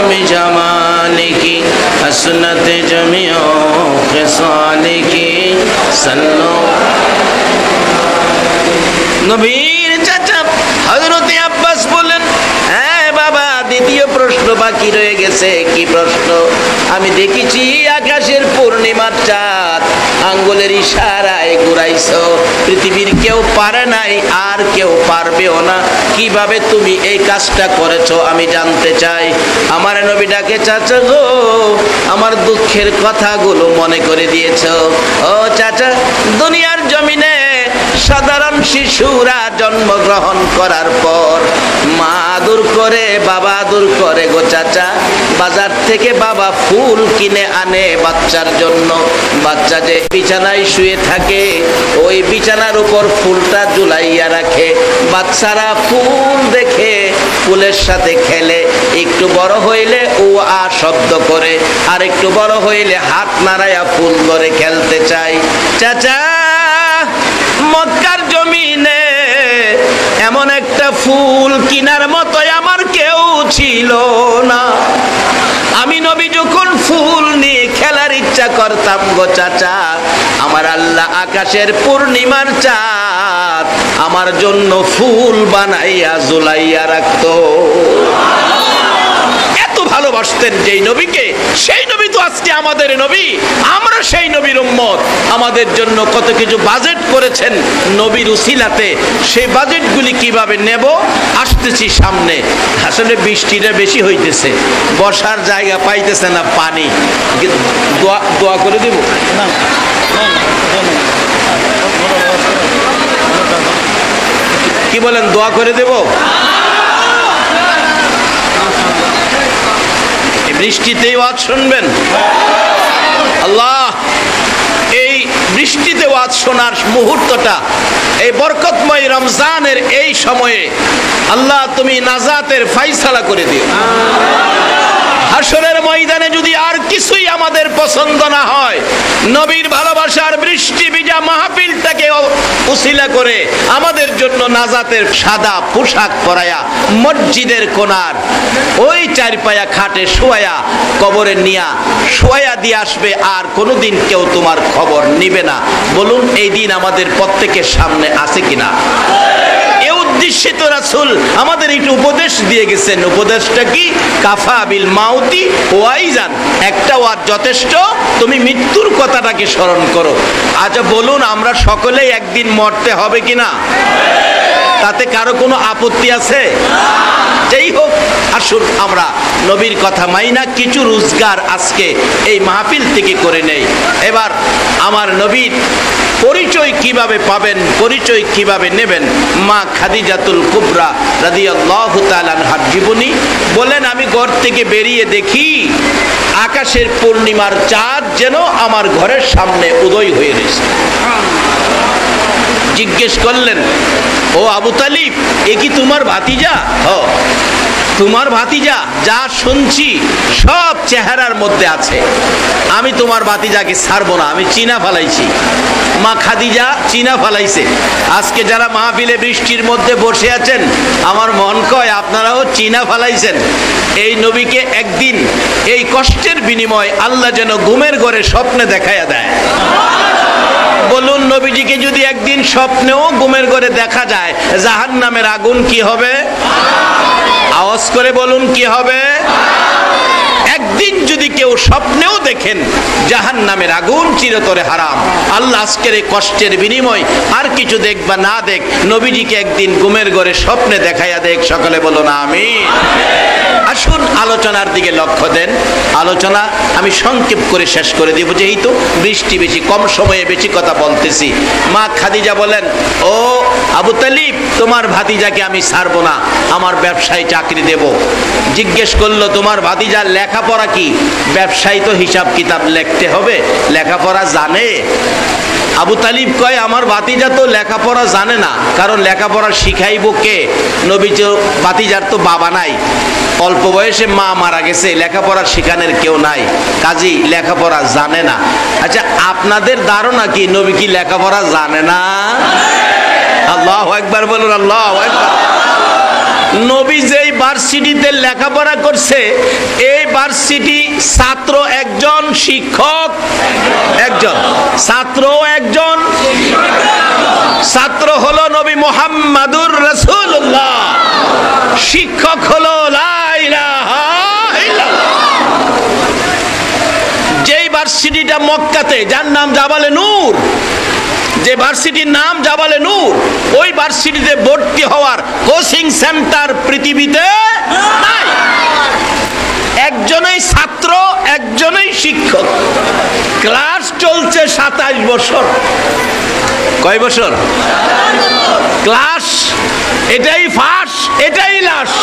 بجماله حسنت جميع خصاله صلوا নবীর চাচা হযরত আব্বাস বলেন, হ্যাঁ বাবা, দ্বিতীয় প্রশ্ন বাকি রয়ে গেছে। কি প্রশ্ন? আমি দেখেছি আকাশের পূর্ণিমার চাঁদ আঙ্গুলের ইশারায় ঘুরাইছো। পৃথিবীর কেউ পারে নাই, আর কেউ পারবেও না। কিভাবে তুমি এই কাজটা করেছো আমি জানতে চাই। আমার নবী ডাকে, চাচা গো, আমার দুঃখের কথাগুলো মনে করে দিয়েছো। ও চাচা, দুনিয়ার জমিনে সাধারণ শিশুরা জন্মগ্রহণ করার পর মা আদর করে, বাবা আদর করে গো চাচা। বাজার থেকে বাবা ফুল কিনে আনে বাচ্চার জন্য। বাচ্চা যে বিছানায় শুয়ে থাকে ওই বিছানার উপর ফুলটা ঝুলাইয়া রাখে। বাচ্চারা ফুল দেখে ফুলের সাথে খেলে। একটু বড় হইলে ও আ শব্দ করে, আর একটু বড় হইলে হাত নাড়াইয়া ফুল ধরে খেলতে চায়। চাচা, মক্কার জমিনে এমন একটা ফুল কিনার মতো আমার কেউ ছিল না। আমি নবী যখন ফুল নিয়ে খেলার ইচ্ছা করতাম গো চাচা, আমার আল্লাহ আকাশের পূর্ণিমার চাঁদ আমার জন্য ফুল বানাইয়া ঝুলাইয়া রাখতো। এত ভালোবাসতেন যেই নবীকে, সেই নবী তো আজকে আমাদের নবী, আমরা সেই নবীর উম্মত। আমাদের জন্য কত কিছু বাজেট করেছেন নবীর উসিলাতে। সেই বাজেটগুলি কিভাবে নেব আসতেছি সামনে। আসলে বৃষ্টিটা বেশি হইতেছে, বসার জায়গা পাইতেছে না, পানি। দোয়া করে দেব না? কি বলেন, দোয়া করে দেব? এই বৃষ্টিতেই ওয়াজ শুনবেন? আল্লাহ, এই বৃষ্টিতে ওয়াজ শোনার মুহূর্তটা, এই বরকতময় রমজানের এই সময়ে আল্লাহ তুমি নাজাতের ফায়সালা করে দিও। হাসরের ময়দানে যদি আর কিছুই আমাদের পছন্দ না হয়, নবীর ভালোবাসার বৃষ্টি ভিজা মাহফিলটাকে উসিলা করে আমাদের জন্য নাজাতের সাদা পোশাক পরায়া মসজিদের কোণার ওই চারপায়া খাটে শোয়া কবরে নিয়া শোয়া দিয়ে আসবে, আর কোনোদিন কেউ তোমার খবর নিবে না। বলুন এই দিন আমাদের প্রত্যেকের সামনে আছে কিনা? উদ্দেশ্যে তো রাসূল আমাদের একটু উপদেশ দিয়ে গেছেন। উপদেশটা কি? কাফা বিল মাউতি ওয়াইজান, একটা ওয়াজ যথেষ্ট, তুমি মৃত্যুর কথাটাকে স্মরণ করো। আচ্ছা বলুন, আমরা সকলেই একদিন মরতে হবে কিনা? তাতে কারো কোনো আপত্তি আছে? যেই হোক, আসুন আমরা নবীর কথা মাইনা কিছু রোজগার আজকে এই মাহফিল থেকে করে নেই। এবার আমার নবীর পরিচয় কিভাবে পাবেন, পরিচয় কিভাবে নেবেন, মা খাদিজাতুল কুবরা রাদিয়াল্লাহু তাআলা আনহার জীবনী বলেন, আমি ঘর থেকে বেরিয়ে দেখি আকাশের পূর্ণিমার চাঁদ যেন আমার ঘরের সামনে উদয় হয়ে রয়েছে। জিজ্ঞেস করলেন, ও আবু তালিব, এ কি তোমার ভাতিজা? তোমার ভাতিজা? যা শুনছি সব চেহারার মধ্যে আছে। আমি তোমার ভাতিজাকে ছাড়বো না, আমি চিনা ফেলাইছি। মা খাদিজা চিনা ফেলাইছে। আজকে যারা মাহফিলে বৃষ্টির মধ্যে বসে আছেন, আমার মন কয় আপনারাও চিনা ফেলাইছেন। এই নবীকে একদিন এই কষ্টের বিনিময় আল্লাহ যেন ঘুমের ঘরে স্বপ্নে দেখাইয়া দেয়। বলুন, নবীজিকে যদি একদিন স্বপ্নেও ঘুমের ঘরে দেখা যায়, জাহান্নামের আগুন কি হবে? আওয়াজ করে বলুন, কি হবে? একদিন যদি কেউ স্বপ্নেও দেখেন জাহান্নামের আগুন চিরতরে হারাম। আল্লাহ আজকের এই কষ্টের বিনিময় আর কিছু দেখ বা না দেখ, নবীজিকে একদিন ঘুমের ঘরে স্বপ্নে দেখাইয়া দেখ। সকলে বলুন আমিন। আসুন আলোচনার দিকে লক্ষ্য দেন। আলোচনা আমি সংক্ষেপ করে শেষ করে দিব, যেহেতু বৃষ্টি বেশি, কম সময়ে বেশি কথা বলতেছি। মা খাদিজা বলেন, ও আবু তালিব, তোমার ভাতিজাকে আমি ছাড়বো না, আমার ব্যবসায় চাকরি দেব। জিজ্ঞেস করলো, তোমার ভাতিজার লেখাপড়া কি? ব্যবসায়ী তো হিসাব কিতাব লিখতে হবে, লেখাপড়া জানে? আবু তালিব কয়, আমার ভাতিজা তো লেখাপড়া জানে না, কারণ লেখাপড়া শিখাইব কে? নবীজি ভাতিজার তো বাবা নাই, অল্প বয়সে মা মারা গেছে, লেখাপড়া শিখানোর কেউ নাই, কাজী লেখাপড়া জানে না। আচ্ছা, আপনাদের ধারণা কি নবী কি লেখাপড়া জানে না? আল্লাহু আকবার বলুন, আল্লাহু আকবার। নবী যেই ভার্সিটিতে লেখাপড়া করছে, এই ভার্সিটি ছাত্র একজন, শিক্ষক একজন, ছাত্র একজন। ছাত্র হলো নবী মুহাম্মাদুর রাসূলুল্লাহ, শিক্ষক হলো লা ইলাহা ইল্লাল্লাহ। যেই ভার্সিটিটা মক্কাতে, যার নাম জাবালে নূর, যে ভার্সিটির নাম জাবালে নূর, ওই ভার্সিটিতে ভর্তি হওয়ার কোচিং সেন্টার পৃথিবীতে নাই। একজনই ছাত্র, একজনই শিক্ষক। ক্লাস চলছে 27 বছর। কয় বছর? ক্লাস, এটাই ফার্স্ট, এটাই লাস্ট।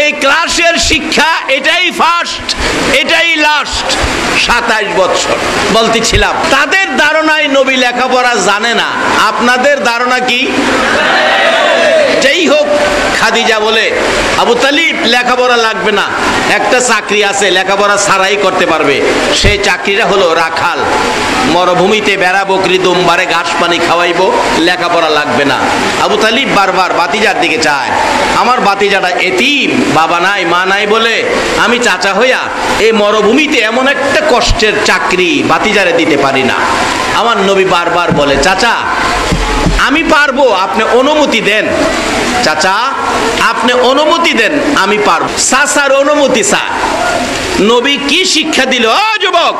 এই ক্লাসের শিক্ষা এটাই ফার্স্ট, এটাই লাস্ট। 27 বছর বলতেছিলাম। তাদের ধারণায় নবী লেখাপড়া জানে না, আপনাদের ধারণা কি? যেই হোক, খাদিজা বলে, আবু তালিব লেখাপড়া লাগবে না, একটা চাকরি আছে লেখাপড়া ছাড়াই করতে পারবে। সেই চাকরিটা হলো রাখাল, মরুভূমিতে বেড়া বকরি দুমবারে ঘাস পানি খাওয়াইবো, লেখাপড়া লাগবে না। আবু তালিব বারবার ভাতিজার দিকে চায়, আমার ভাতিজাটা এতিম, বাবা নাই মা নাই বলে আমি চাচা হইয়া এই মরুভূমিতে এমন একটা কষ্টের চাকরি ভাতিজারে দিতে পারি না। আমার নবী বারবার বলে, চাচা আমি পারবো, আপনি অনুমতি দেন। চাচা আপনি অনুমতি দেন, আমি পারবো। চাচার অনুমতি চায়। নবী কি শিক্ষা দিল? ও যুবক,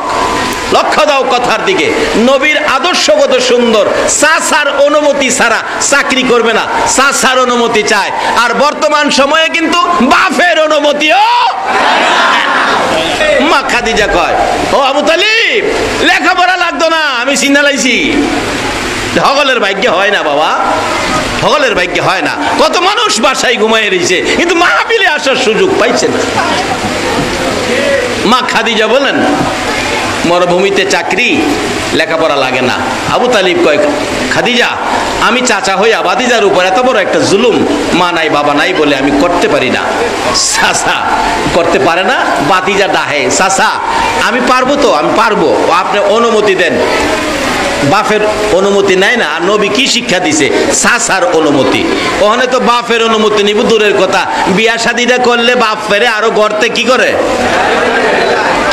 লক্ষ্য দাও কথার দিকে। নবীর আদর্শ কত সুন্দর। চাচার অনুমতি ছাড়া চাকরি করবে না, চাচার অনুমতি চায়। আর বর্তমান সময়ে কিন্তু বাপের অনুমতিও। মা খাদিজা কয়, ও আবু তালিব লেখাপড়া লাগতো না, আমি চিন্তা লাইছি। সকলের ভাগ্যে হয় না বাবা, সকলের ভাগ্যে হয় না। কত মানুষ বাসায় ঘুমায় রয়েছে কিন্তু মাহফিলে আসার সুযোগ পাইছে না। মা খাদিজা বলেন, মরুভূমিতে চাকরি, লেখাপড়া লাগে না। আবু তালিব কয়, খাদিজা আমি চাচা হইয়া ভাতিজার উপর এত বড় একটা জুলুম, মা নাই বাবা নাই বলে আমি করতে পারি না। চাচা করতে পারে না, ভাতিজা ডাহে, চাচা আমি পারবো তো, আমি পারবো, আপনি অনুমতি দেন। বাপের অনুমতি নেয় না। আর নবী কি শিক্ষা দিছে? চাচার অনুমতি। ওখানে তো বাপের অনুমতি নিব দূরের কথা, বিয়া শাদীটা করলে বাপ ফেরে আরো গড়তে কি করে।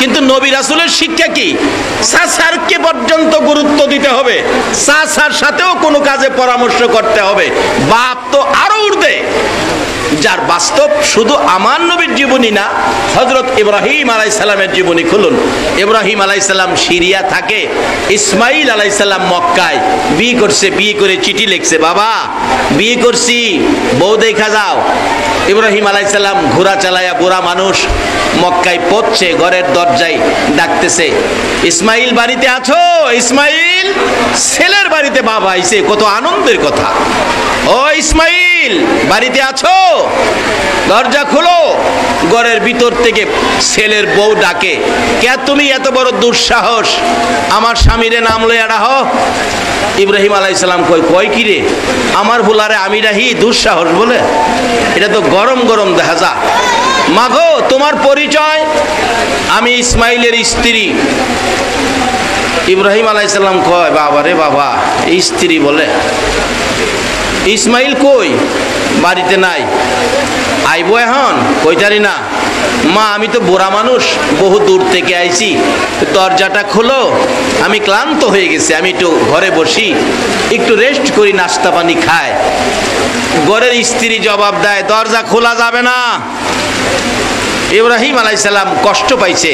কিন্তু নবী রাসূলের শিক্ষা কি? চাচারকে পর্যন্ত গুরুত্ব দিতে হবে, চাচার সাথেও কোনো কাজে পরামর্শ করতে হবে। বাপ তো আরো ঊর্ধ্বে। যার বাস্তব শুধু আমার নবীর জীবনী না, হযরত ইব্রাহিম আলাইহিস সালামের জীবনী খুলুন। ইব্রাহিম আলাইহিস সালাম সিরিয়া থাকে, ইসমাইল আলাইহিস সালাম মক্কায় বিয়ে করছে, বিয়ে করে চিঠি লিখছে, বাবা বিয়ে করছি, বউ দেখা যাও। ইব্রাহিম আলাইহিস সালাম ঘোড়া চালায়া, বুড়া মানুষ মক্কায় পৌঁছে ঘরের দরজায় ডাকতেছে, ইসমাইল বাড়িতে আছো? ইসমাইল ছেলের বাড়িতে বাবা আইছে, কত আনন্দের কথা। ও ইসমাইল বাড়িতে আছো? দরজা খুলো। ঘরের ভিতর থেকে ছেলের বউ ডাকে, কে তুমি এত বড় দুঃসাহস আমার স্বামীরে নাম লইয়া ডাহো? ইব্রাহিম আলাইহিস সালাম কয় কি রে, আমার ভুলারে আমি রাহি দুঃসাহস বলে? এটা তো গরম গরম দেখা যা। মাগো তোমার পরিচয়? আমি ইসমাইলের স্ত্রী। ইব্রাহিম আলাইহিস সালাম কয়, বাবা রে বাবা, স্ত্রী বলে? ইসমাইল কই? বাড়িতে নাই। আইবো এখন? কইতারি না। মা আমি তো বুড়া মানুষ, বহু দূর থেকে আইছি, দরজাটা খোলো, আমি ক্লান্ত হয়ে গেছি, আমি একটু ঘরে বসি, একটু রেস্ট করি, নাস্তা পানি খায়। ঘরের স্ত্রী জবাব দেয়, দরজা খোলা যাবে না। ইব্রাহিম আলাইহিস সালাম কষ্ট পাইছে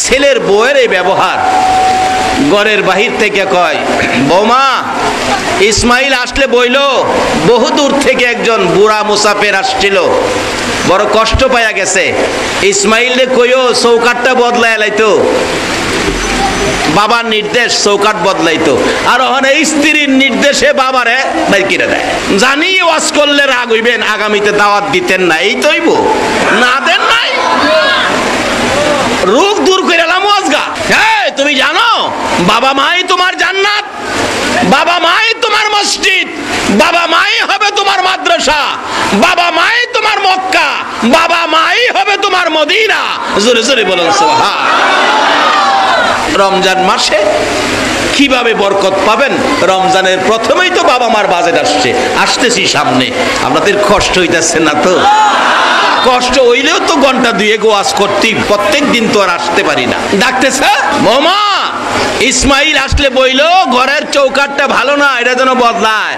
ছেলের বউয়ের এই ব্যবহার। ঘরের বাহির থেকে কয়, বৌমা ইসমাইল আসলে বইল, বহু দূর থেকে একজন বুড়া মুসাফির আসছিল, বড় কষ্ট পাইয়া গেছে। ইসমাইল রে কইও চৌকাটটা বদলায় লাইতো। বাবার নির্দেশ, চৌকাট বদলাইতো। আর ওখানে স্ত্রীর নির্দেশে বাবারে বাইর করে দেয়। জানি ওয়াজ করলে রাগ হইবেন, আগামীতে দাওয়াত দিতেন না, এই তৈব না দেন নাই, রোগ দূর করে এলাম ওয়াজগা। হ্যাঁ তুমি জানো বাবা মাই তোমার জান্নাত, বাবা মাই তোমার মসজিদ, বাবা মাই হবে তোমার মাদ্রাসা, বাবা মাই তোমার মক্কা, বাবা মাই হবে তোমার মদিনা। জোরে জোরে বলুন সুবহান। রমজান মাসে কিভাবে বরকত পাবেন? রমজানের প্রথমেই তো বাবা মার বাজেট আসতেছি সামনে। আপনাদের কষ্ট হইতেছে না তো? কষ্ট হইলেও তো ঘন্টা দুয়েক ওয়াজ করতে, প্রত্যেক দিন তো আর আসতে পারি না। ডাকতেছে, মামা ইসমাইল আসলে বইল ঘরের চৌকাটটা ভালো না, এটা যেন বদলায়।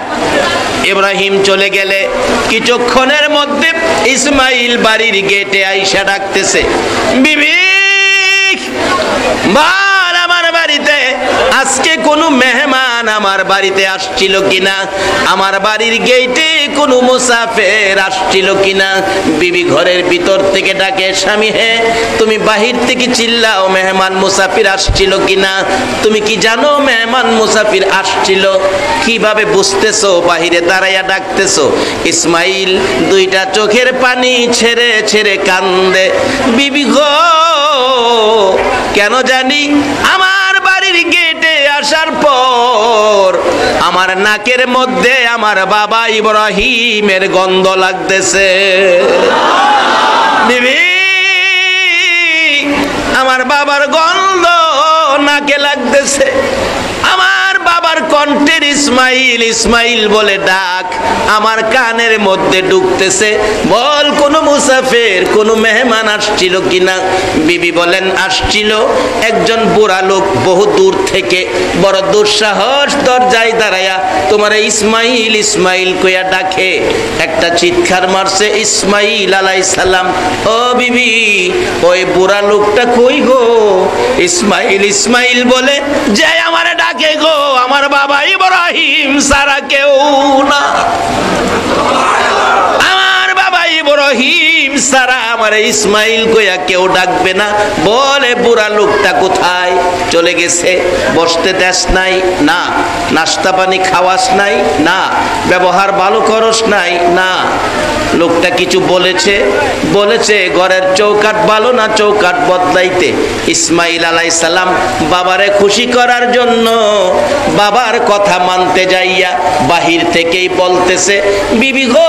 ইব্রাহিম চলে গেলে কিছুক্ষণের মধ্যে ইসমাইল বাড়ির গেটে আইসা ডাকতেছে, বিবি বার আমার বাড়িতে আজকে কোনো মেহমান আমার বাড়িতে আসছিল কিনা, আমার বাড়ির গেটে কোনো মুসাফির আসছিল কিনা। বিবি ঘরের ভিতর থেকে ডাকে, স্বামী হে তুমি বাহির থেকে চিল্লাও মেহমান মুসাফির আসছিল কিনা। তুমি কি জানো মেহমান মুসাফির আসছিল? কিভাবে বুঝতেছো? বাহিরে দাঁড়াইয়া ডাকতেছো। ইসমাইল দুইটা চোখের পানি ছেড়ে ছেড়ে কান্দে, বিবি গো কেন জানি আমার বাড়ির গেটে আসার পর আমার নাকের মধ্যে আমার বাবা ইব্রাহিমের গন্ধ লাগতেছে। বিবি আমার বাবার গন্ধ নাকে লাগতেছে, আমার বাবার কণ্ঠের ইসমাইল ইসমাইল বলে ডাক আমার কানের মধ্যে ঢুকতেছে। বল কোন মুসাফির, কোন মেহমান আসছিল কিনা? বিবি বলেন আসছিল একজন বুড়া লোক, বহু দূর থেকে, বড় দুঃসাহস, দরজায় দাঁড়ায়া তোমার ইসমাইল ইসমাইল কইয়া ডাকে। একটা চিৎকার মারছে ইসমাইল আলাইহিস সালাম, ও বিবি ওই বুড়া লোকটা কই গো? ইসমাইল ইসমাইল বলে যে আমারে ডাকে গো, আমার বাবা ইব্রাহিম সারা কেউ না, আমার বাবা ইব্রাহিম সারা আমার ইসমাইল কইয়া কেউ ডাকবে না। বলে বুড়া লোকটা কোথায় চলে গেছে? বসতে দেশ নাই না, নাস্তা পানি খাওয়াস নাই না, ব্যবহার ভালো করস নাই না। লোকটা কিছু বলেছে? বলেছে ঘরের চৌকাট ভালো না, চৌকাট বদলাইতে। ইসমাইল আলাইহিস সালাম বাবারে খুশি করার জন্য বাবার কথা মানতে যাইয়া বাহির থেকেই বলতেছে, বিবি গো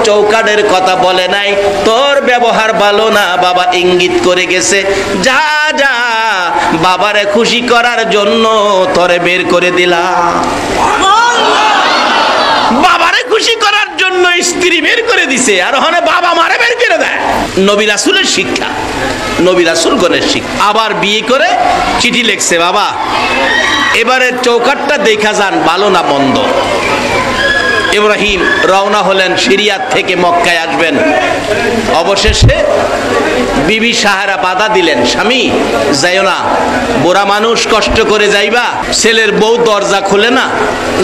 চৌকাটের কথা বলে নাই, তোর ব্যবহার ভালো না, বাবা ইঙ্গিত করে গেছে, যা যা বাবারে খুশি করার জন্য তোরে বের করে দিলাম। বাবারে খুশি করার জন্য স্ত্রী বের করে দিছে, আর ওখানে বাবা মারে বের করে দেয়। নবী রাসূলের শিক্ষা, নবী রাসূলগণের শিক্ষা। আবার বিয়ে করে চিঠি লিখছে, বাবা এবারে চৌকাটটা দেখা যান ভালো না মন্দ। ইব্রাহিম রওনা হলেন সিরিয়া থেকে মক্কায় আসবেন। অবশেষে বিবি সাহারা বাধা দিলেন, স্বামী যাইও না, বুড়া মানুষ কষ্ট করে যাইবা, ছেলের বউ দরজা খুলে না,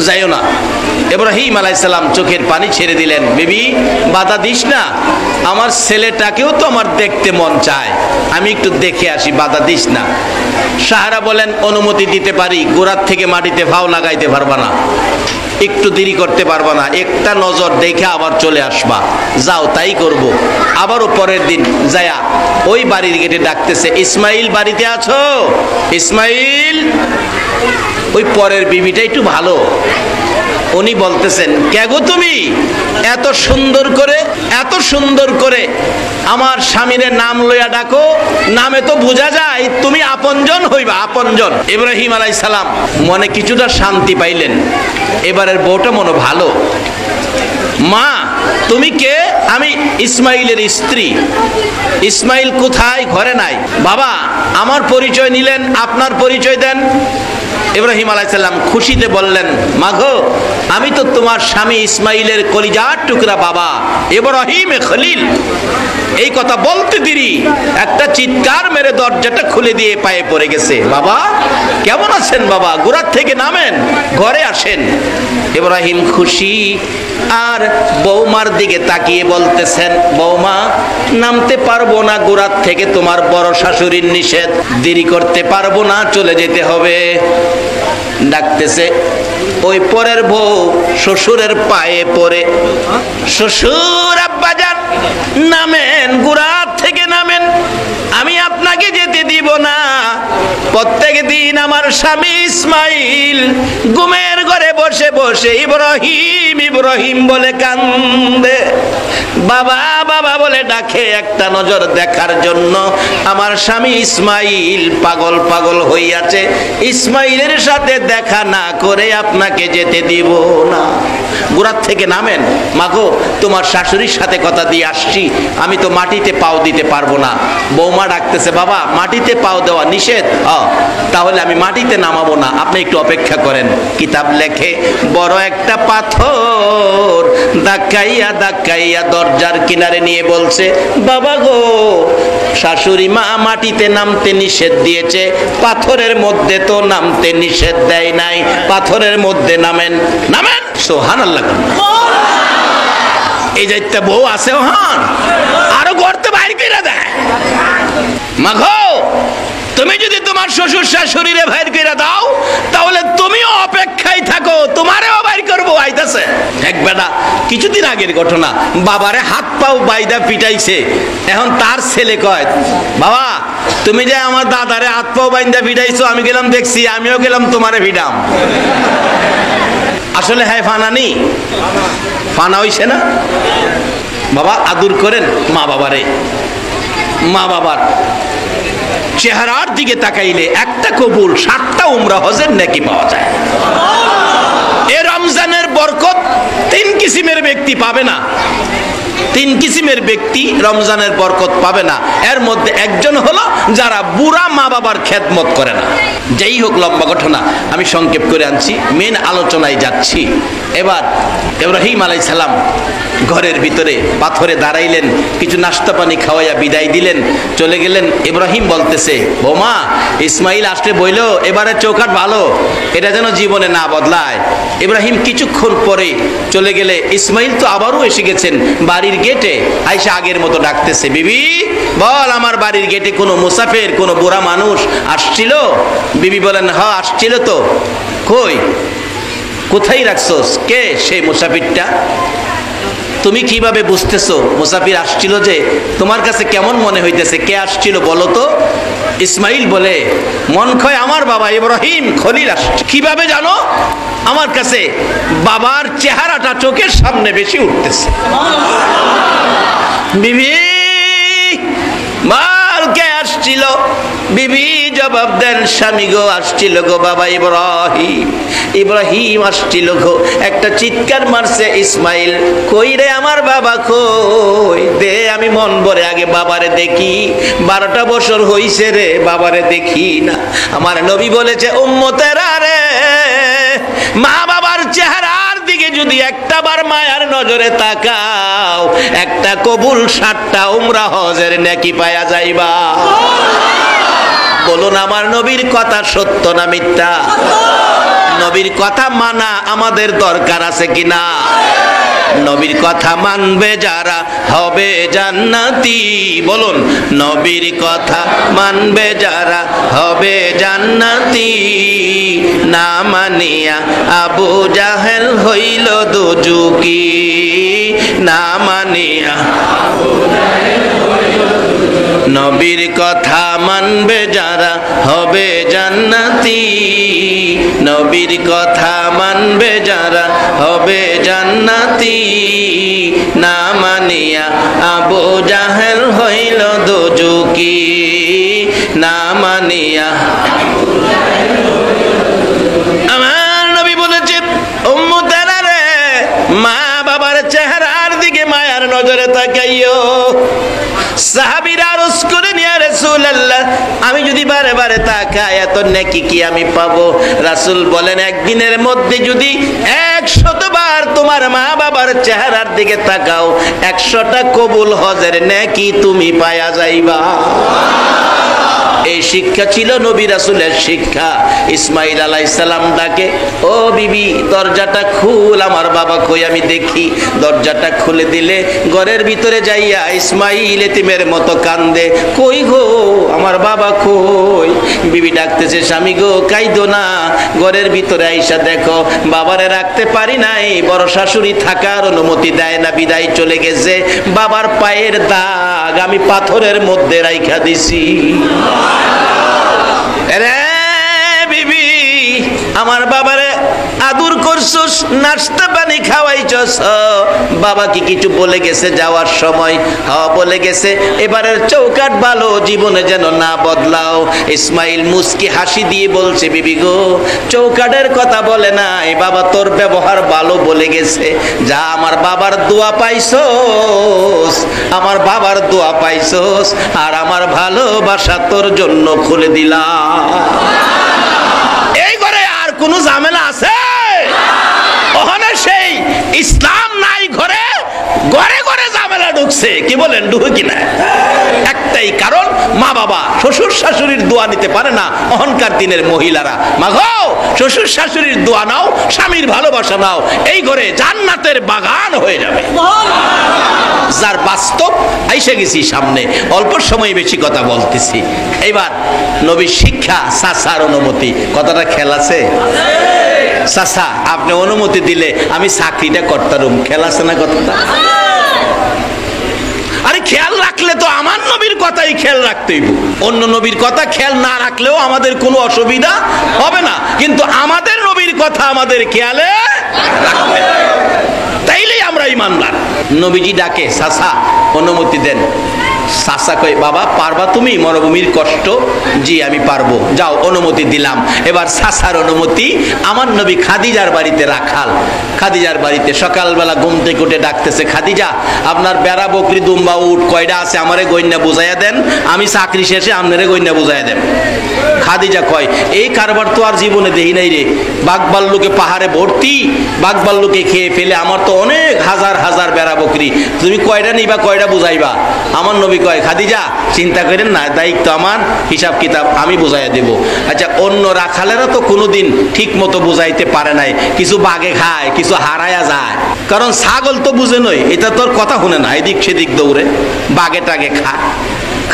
যাইও না। ইব্রাহিম আলাইহিস সালাম চোখের পানি ছেড়ে দিলেন, বিবি বাধা দিস না, আমার ছেলেটাকেও তো আমার দেখতে মন চায়, আমি একটু দেখে আসি, বাধা দিস না। সাহারা বলেন, অনুমতি দিতে পারি, গোড়ার থেকে মাটিতে ভাও লাগাইতে পারবা না, একটু দেরি করতে পারবা না, একটা নজর দেখে আবার চলে আসবা। যাও তাই করব। আবারও পরের দিন যায়া ওই বাড়ির গেটে ডাকতেছে, ইসমাইল বাড়িতে আছো? ইসমাইল। ওই পরের বিবিটা একটু ভালো, উনি বলতেছেন, কে গো তুমি এত সুন্দর করে, এত সুন্দর করে আমার স্বামীর নাম লইয়া ডাকো, নামে তো বোঝা যায় তুমি আপনজন হইবা, আপনজন। ইব্রাহিম আলাইহিস সালাম মনে কিছুটা শান্তি পাইলেন, এবারের বউটা মনে ভালো। মা তুমি কে? আমি ইসমাইলের স্ত্রী। ইসমাইল কোথায়? ঘরে নাই। বাবা আমার পরিচয় নিলেন, আপনার পরিচয় দেন। ইব্রাহিম আলাইহিস সালাম খুশিতে বললেন, মাগো আমি তো তোমার স্বামী ইসমাইলের কলিজার টুকরা বাবা ইব্রাহিম খলিল। এই কথা বলতে দেরি একটা চিৎকার মেরে দরজাটা খুলে দিয়ে পায়ে পড়ে গেছে, বাবা কেমন আছেন? বাবা গোড়ার থেকে নামেন, ঘরে আসেন। ইব্রাহিম খুশি, আর বৌমার দিকে তাকিয়ে বলতেছেন, বৌমা নামতে পারবো না গোড়ার থেকে, তোমার বড় শাশুড়ির নিষেধ, দেরি করতে পারবো না, চলে যেতে হবে। ডাকতেছে, ওই পরের বউ শ্বশুরের পায়ে পড়ে, শ্বশুর আব্বাজান নামেন, গোড়ার থেকে নামেন, আমি আপনাকে যেতে দিব না। প্রত্যেক দিন আমার স্বামী ইসমাইল ঘুমের ঘরে বসে বসে ইব্রাহিম ইব্রাহিম বলে কান্দে, বাবা বাবা বলে ডাকে, একটা নজর দেখার জন্য আমার স্বামী ইসমাইল পাগল পাগল হইয়াছে, ইসমাইলের সাথে দেখা না করে আপনাকে যেতে দিব না। গোড়ার থেকে নামেন। মাগো তোমার শাশুড়ির সাথে কথা দিয়ে আসছি, আমি তো মাটিতে পাও দিতে পারবো না। বৌমা ডাকতেছে, বাবা মাটিতে পাও দেওয়া নিষেধ, তাহলে আমি মাটিতে নামাবো না, আপনি একটু অপেক্ষা করেন। কিতাব লেখে, বড় একটা পাথর ধাক্কাইয়া ধাক্কাইয়া দরজার কিনারে নিয়ে বলছে, বাবা গো শাশুড়ি মা মাটিতে নামতে নিষেধ দিয়েছে, পাথরের মধ্যে তো নামতে নিষেধ দেয় নাই, পাথরের মধ্যে নামেন। নামেন। সুবহানাল্লাহ। এই যে বউ আছে, ওহান আরো গর্তে বাইর করে দেয়। মাগো তুমি যদি তোমার শ্বশুর শাশুড়িরে বাইর করে দাও, তাহলে তুমিও অপেক্ষায় থাকো, তোমারেও বাইর করবো, আইতাছে। এক বেটা কিছুদিন আগের ঘটনা, বাবারে হাত পাও বাইদা পিটাইছে, এখন তার ছেলে কয়, বাবা তুমি যে আমার দাদারে হাত পাও বাইদা পিটাইছো, আমি গেলাম দেখছি, আমিও গেলাম তোমারে পিটাম। আসলে হ্যাঁ ফানানি, ফানা হইছে না? বাবা আদর করেন মা বাবারে। মা বাবার চেহারার দিকে তাকাইলে একটা কবুল 7টা উমরা হজের নেকি পাওয়া যায়। এ রমজানের বরকত 3 কিসিমের ব্যক্তি পাবে না, 3 কিসিমের ব্যক্তি রমজানের বরকত পাবে না। এর মধ্যে একজন হলো যারা বুড়া মা বাবার খেদমত করে না। যাই হোক, লম্বা ঘটনা, আমি সংক্ষেপ করে আনছি, মেন আলোচনায় যাচ্ছি। এবার ইব্রাহিম আলাইহিস সালাম ঘরের ভিতরে পাথরে দাঁড়াইলেন, কিছু নাস্তা পানি খাওয়াইয়া বিদায় দিলেন, চলে গেলেন। ইব্রাহিম বলতেছে, বৌমা ইসমাইল আসলে বইল এবারে চৌকাট ভালো, এটা যেন জীবনে না বদলায়। ইব্রাহিম কিছুক্ষণ পরে চলে গেলে ইসমাইল তো আবারও এসে গেছেন বাড়ির গেটে। আইসা আগের মতো ডাকতেছে, বিবি বল আমার বাড়ির গেটে কোনো মুসাফির, কোনো বুড়া মানুষ আসছিল? বিবি বলেন, হ্যাঁ আসছিল তো। কই, কোথায় রাখছোস? কে সেই মুসাফিরটা? তুমি কিভাবে বুঝতেছো মুসাফির আসছিল? যে তোমার কাছে কেমন মনে হইতেছে, কে আসছিল বলো তো? ইসমাইল বলে, মন খয় আমার বাবা ইব্রাহিম খলিল আসছে। কিভাবে জানো? আমার কাছে বাবার চেহারাটা চোখের সামনে বেশি উঠতেছে। বিবি মাল কে আসছিল? বিবি জবাব দেন, স্বামী গো আসছিল গো বাবা ইব্রাহিম, ইব্রাহিম আসছিল গো। একটা চিৎকার মারছে ইসমাইল, কই রে আমার বাবা কই? দে আমি মন ভরে আগে বাবারে দেখি, 12টা বছর হইছে রে বাবারে দেখি না। আমার নবী বলেছে, উম্মতেরা রে, মা বাবার চেহারার দিকে যদি একটা বার মায়ার নজরে তাকাও, একটা কবুল 60টা উমরা হজের নেকি পায়া যাইবা। বলুন আমার নবীর কথা সত্য না মিথ্যা? নবীর কথা মানা আমাদের দরকার আছে কিনা? নবীর কথা মানবে যারা হবে জান্নাতি। বলুন, নবীর কথা মানবে যারা হবে জান্নাতি। না মানিয়া আবু জাহেল হইল দোজকি, না মানিয়া নবীর কথা মানবে যারা হবে জান্নাতি। নবীর কথা মানবে যারা হবে জান্নাতি। না মানিয়া আবু জাহেল হইল দোজকি, না মানিয়া। আমার নবী বলেছে, উম্মতেরা রে, মা বাবার চেহারার দিকে মায়ার নজরে তাকাইও। সাহাবীরা আরজ করেন, ইয়া রাসূলুল্লাহ আমি যদি বারে বারে তাকাই এত নেকি কি আমি পাবো? রাসূল বলেন, একদিনের মধ্যে যদি 100 বার তোমার মা বাবার চেহারার দিকে তাকাও, 100টা কবুল হজের নেকি তুমি পায়া যাইবা। এই শিক্ষা ছিল নবী রাসূলের শিক্ষা। ইসমাইল আলাইহিস সালাম ডাকে, ও বিবি দরজাটা খুল, আমার বাবা কই আমি দেখি। দরজাটা খুলে দিলে ঘরের ভিতরে যাইয়া ইসমাইল এতিমের মতো কান্দে, কই গো আমার বাবা কই? বিবি ডাকতেছে, স্বামী গো কাইদো না, ঘরের ভিতরে আইসা দেখো বাবারে রাখতে পারি নাই, বড় শাশুড়ি থাকার অনুমতি দেয় না, বিদায় চলে গেছে। বাবার পায়ের দাগ আমি পাথরের মধ্যে রাইখা দিছি। রে বিবি, আমার বাবারে আদর করছস, নাস্তা পানি খাওয়াইছস, বাবা কি কিছু বলে গেছে যাওয়ার সময়? হ্যাঁ বলে গেছে, এবারের চৌকাট ভালো, জীবনে যেন না বদলাও। ইসমাইল মুস্কি হাসি দিয়ে বলছে, বিবি গো চৌকাটের কথা বলে নাই, বাবা তোর ব্যবহার ভালো বলে গেছে। যা আমার বাবার দোয়া পাইছস, আমার বাবার দোয়া পাইছস, আর আমার ভালোবাসা তোর জন্য খুলে দিলাম। এই ঘরে আর কোনো ঝামেলা আছে? ওখানে সেই ইসলাম নাই ঘরে, ঘরে ঘরে ঝামেলা ঢুকছে। কি বলেন, ঢুকে কিনা? একটাই কারণ, মা বাবা শ্বশুর শাশুড়ির দোয়া নিতে পারে না। অহংকার দিনের মহিলারা, মা গো শ্বশুর শাশুড়ির দোয়া নাও, স্বামীর ভালোবাসা নাও, এই ঘরে জান্নাতের বাগান হয়ে যাবে। যার বাস্তব আইসা গেছি সামনে, অল্প সময় বেশি কথা বলতেছি। এইবার নবীর শিক্ষা, চাচার অনুমতি, কথাটা খেয়াল আছে? চাচা আপনি অনুমতি দিলে আমি চাকরিটা করতাম, খেয়াল আছে না কথাটা? আরে খেয়াল রাখলে তো আমার নবীর কথাই খেয়াল রাখতেই, অন্য নবীর কথা খেয়াল না রাখলেও আমাদের কোনো অসুবিধা হবে না, কিন্তু আমাদের নবীর কথা আমাদের খেয়ালে রাখতে, তাইলেই আমরা ইমানদার। নবীজি ডাকে, চাচা অনুমতি দেন। চাচা কই বাবা পারবা তুমি মরুভূমির কষ্ট? জি আমি পারবো, যাও অনুমতি দিলাম। এবার চাচার অনুমতি, আমার নবী খাদিজার বাড়িতে রাখাল, খাদিজার বাড়িতে সকালবেলা ঘুম থেকে উঠে ডাকতেছে, খাদিজা আপনার বেড়া বকরি দুম্বা উট কয়টা আছে আমারে গইন্না বুঝাইয়া দেন, আমি চাকরি শেষে আপনারে গইন্না বুঝাইয়া দেন। খাদিজা কয় এই কারবার তো আর জীবনে দেই নাই রে, বাঘবাল্লুকে পাহাড়ে ভর্তি, বাঘবাল্লুকে খেয়ে ফেলে আমার তো অনেক হাজার হাজার বেড়া বকরি, তুমি কয়টা নিবা কয়টা বুঝাইবা? আমার নবী কয় খাদিজা চিন্তা করেন না, দায়িত্ব আমার, হিসাব কিতাব আমি বুঝাইয়া দেব। আচ্ছা অন্য রাখালেরা তো কোনোদিন ঠিক মতো বুঝাইতে পারে নাই, কিছু বাগে খায় কিছু হারায়া যায়, কারণ ছাগল তো বুঝে নয়, এটা তোর কথা শুনে না, এদিক সেদিক দৌড়ে বাগে টাগে খায়।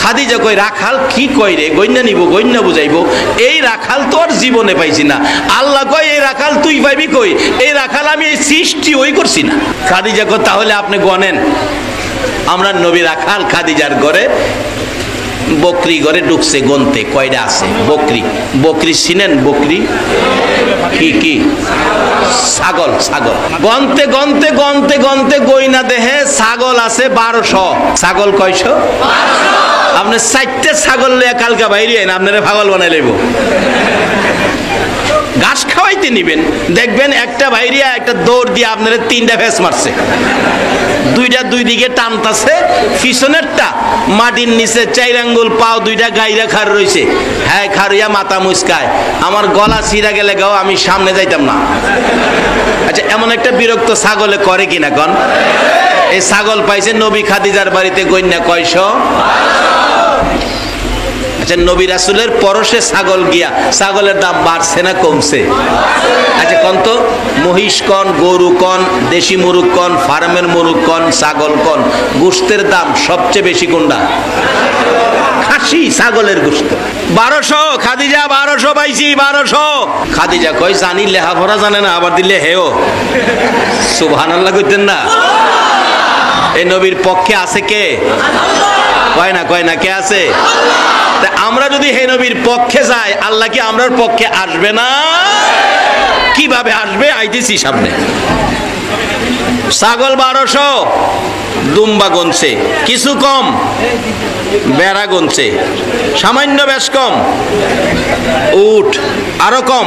খাদিজা কই রাখাল কি কই রে, গইন্না নিব গইন্না বুঝাইবো, এই রাখাল তো আর জীবনে পাইছি না। আল্লাহ কয় এই রাখাল তুই পাইবি কই, এই রাখাল আমি এই সৃষ্টি ওই করছি না। খাদিজা কয় তাহলে আপনি গনেন। আমরা নবী রাখাল খাদিজার ঘরে বকরি ঘরে ঢুকছে, গনতে কয়টা আছে বকরি। বকরি চিনেন? বকরি কি কি? ছাগল, ছাগল। গনতে গনতে গনতে গনতে গইনা দেহে ছাগল আছে 1200। ছাগল কয়শো? আপনি 4টে ছাগল লইয়া কালকা বাইরে আইন, আপনারা পাগল বানাই লইব। ঘাস খাওয়াইতে নিবেন, দেখবেন একটা বাইরিয়া একটা দৌড় দিয়ে আপনারা 3টা ফেস মারছে, 2টা 2 দিকে টানতাছে, পিছনেরটা মাটির নিচে 4 আঙ্গুল পাও 2টা গাইরা খার রইছে, হ্যাঁ খারিয়া মাথা মুচকায়, আমার গলা ছিঁড়া গেলে গাও আমি সামনে যাইতাম না। আচ্ছা এমন একটা বিরক্ত ছাগলে করে কিনা কন? এই ছাগল পাইছে নবী খাদিজার বাড়িতে, গইন্না কয়শো? আচ্ছা নবী রাসূলের পরশে ছাগল গিয়া ছাগলের দাম বাড়ছে না কমছে? আচ্ছা কোন তো মহিষ কন, গরু কন, দেশি মুরগ কন, ফার্মের মুরগ কন, ছাগল কন, গোশতের দাম সবচেয়ে বেশি কোনটা? খাসি ছাগলের গোশত। 1200 খাদিজা 1200 পাইছি 1200। খাদিজা কই জানি লেখাপড়া জানে না, আবার দিলে হেও সুবহানাল্লাহ কইতেন না? এই নবীর পক্ষে আছে কে? কয় না কয় না, কে আছে? আমরা যদি হে নবীর পক্ষে যাই, আল্লাহ কি আমরার পক্ষে আসবে না? কিভাবে আসবে? আইতেছি সামনে। ছাগল 1200, দুম্বা গনছে কিছু কম, বেড়া গনছে সামান্য বেশ কম, উট আরো কম।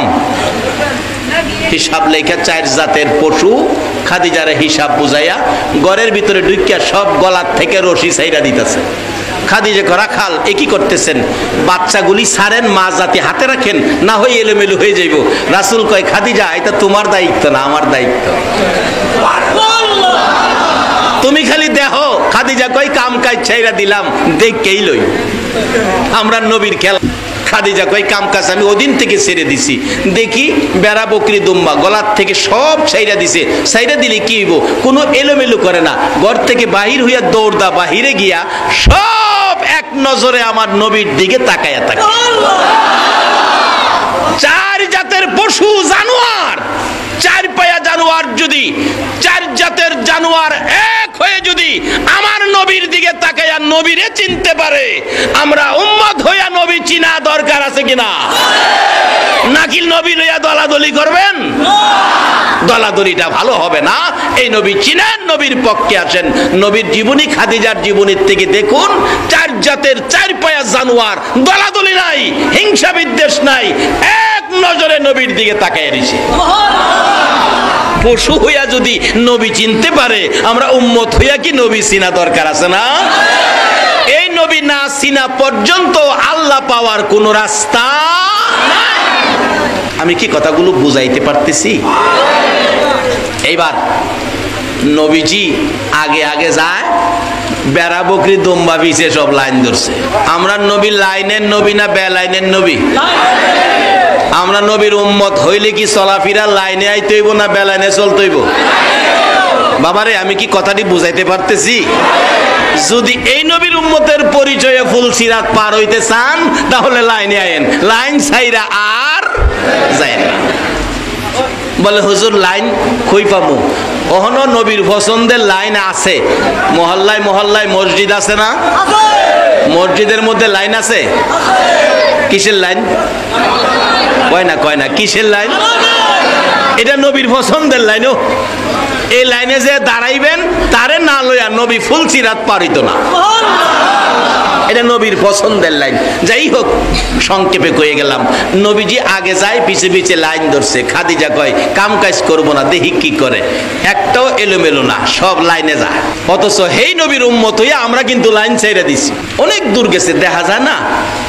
হিসাব লেখা 4 জাতের পশু খাদিজারে হিসাব বুঝাইয়া ঘরের ভিতরে ঢুকিয়া সব গলার থেকে রশি ছাইরা দিতেছে। খাদিজা করা খাল এ কি করতেছেন? বাচ্চাগুলি ছাড়েন, মা জাতি হাতে রাখেন, না হয় এলোমেলো হয়ে যাইব। রাসূল কয় খাদিজা এটা তোমার দায়িত্ব না, আমার দায়িত্ব, তুমি খালি দেখো। খাদিজা কয় কাম কাজ ছাইরা দিলাম, দেখেই লই। আমরা নবীর খেলা। খাদিজা কয় কাম কাজ আমি ওদিন থেকে ছেড়ে দিছি, দেখি বেড়া বকরি দুম্বা গলার থেকে সব ছাইরা দিছে। ছাইরা দিলে কি হইব? কোনো এলোমেলো করে না, ঘর থেকে বাহির হইয়া দৌড়দা বাহিরে গিয়া সব এক নজরে আমার নবীর দিকে তাকায়া থাকে। 4 জাতের পশু জানোয়ার, 4 পায়া জানোয়ার যদি 4 জাতের জানোয়ার এক হয়ে যদি আমার নবীর দিকে তাকায়া নবীরে চিনতে পারে, আমরা উম্মত হইয়া নবী চিনা দরকার আছে কিনা? নাকি নবী লইয়া দলাদলি করবেন? দলাদলিটা ভালো হবে না। এই নবী চিনেন, নবীর পক্ষে আসেন। নবীর জীবনী খাদিজার জীবনীর থেকে দেখুন, 4 জাতের 4 পায়া জানোয়ার, দলাদলি নাই, হিংসা বিদ্বেষ নাই, এক নজরে নবীর দিকে তাকায় রইছে। পশু হইয়া যদি নবী চিনতে পারে, আমরা উম্মত হইয়া কি নবী চিনা দরকার আছে না? এই নবী না চিনা পর্যন্ত আল্লাহ পাওয়ার কোন রাস্তা নাই। আমি কি কথাগুলো বুঝাইতে পারতেছি? এইবার নবীজি আগে আগে যায়, বেড়া বকরি দুম্বা বিছে সব লাইন ধরছে। আমরা নবীর লাইনের নবী না বে লাইনের নবী? আমরা নবীর উম্মত হইলে কি চলাফেরা লাইনে আইতে হইব না বে লাইনে চলতে হইব? বাবারে আমি কি কথাটি বুঝাইতে পারতেছি? যদি এই নবীর উম্মতের পরিচয়ে ফুলসিরাত পার হইতে চান, তাহলে লাইনে আইন, লাইন ছাইরা আর যায় না। বলে হুজুর লাইন কই পামু? ওহনো নবীর পছন্দের লাইন আছে। মহল্লায় মহল্লায় মসজিদ আছে না? মসজিদের মধ্যে লাইন আছে। কিসের লাইন? কয় না কিসের লাইন? এটা নবীর পছন্দের লাইন। এই লাইনে যে দাঁড়াইবেন তারে না লইয়া নবী ফুল সিরাত পারিত না। এটা নবীর পছন্দের লাইন। যাই হোক, সংক্ষেপে কয়ে গেলাম, নবীজি আগে যায়, পিছে পিছে লাইন ধরছে। খাদিজা কয় কাম কাজ করবো না, দেখি কি করে। একটাও এলোমেলো না, সব লাইনে যায়। অথচ হেই নবীর উম্মত হইয়া আমরা কিন্তু লাইন ছেড়ে দিছি। অনেক দূর গেছে, দেখা যায় না।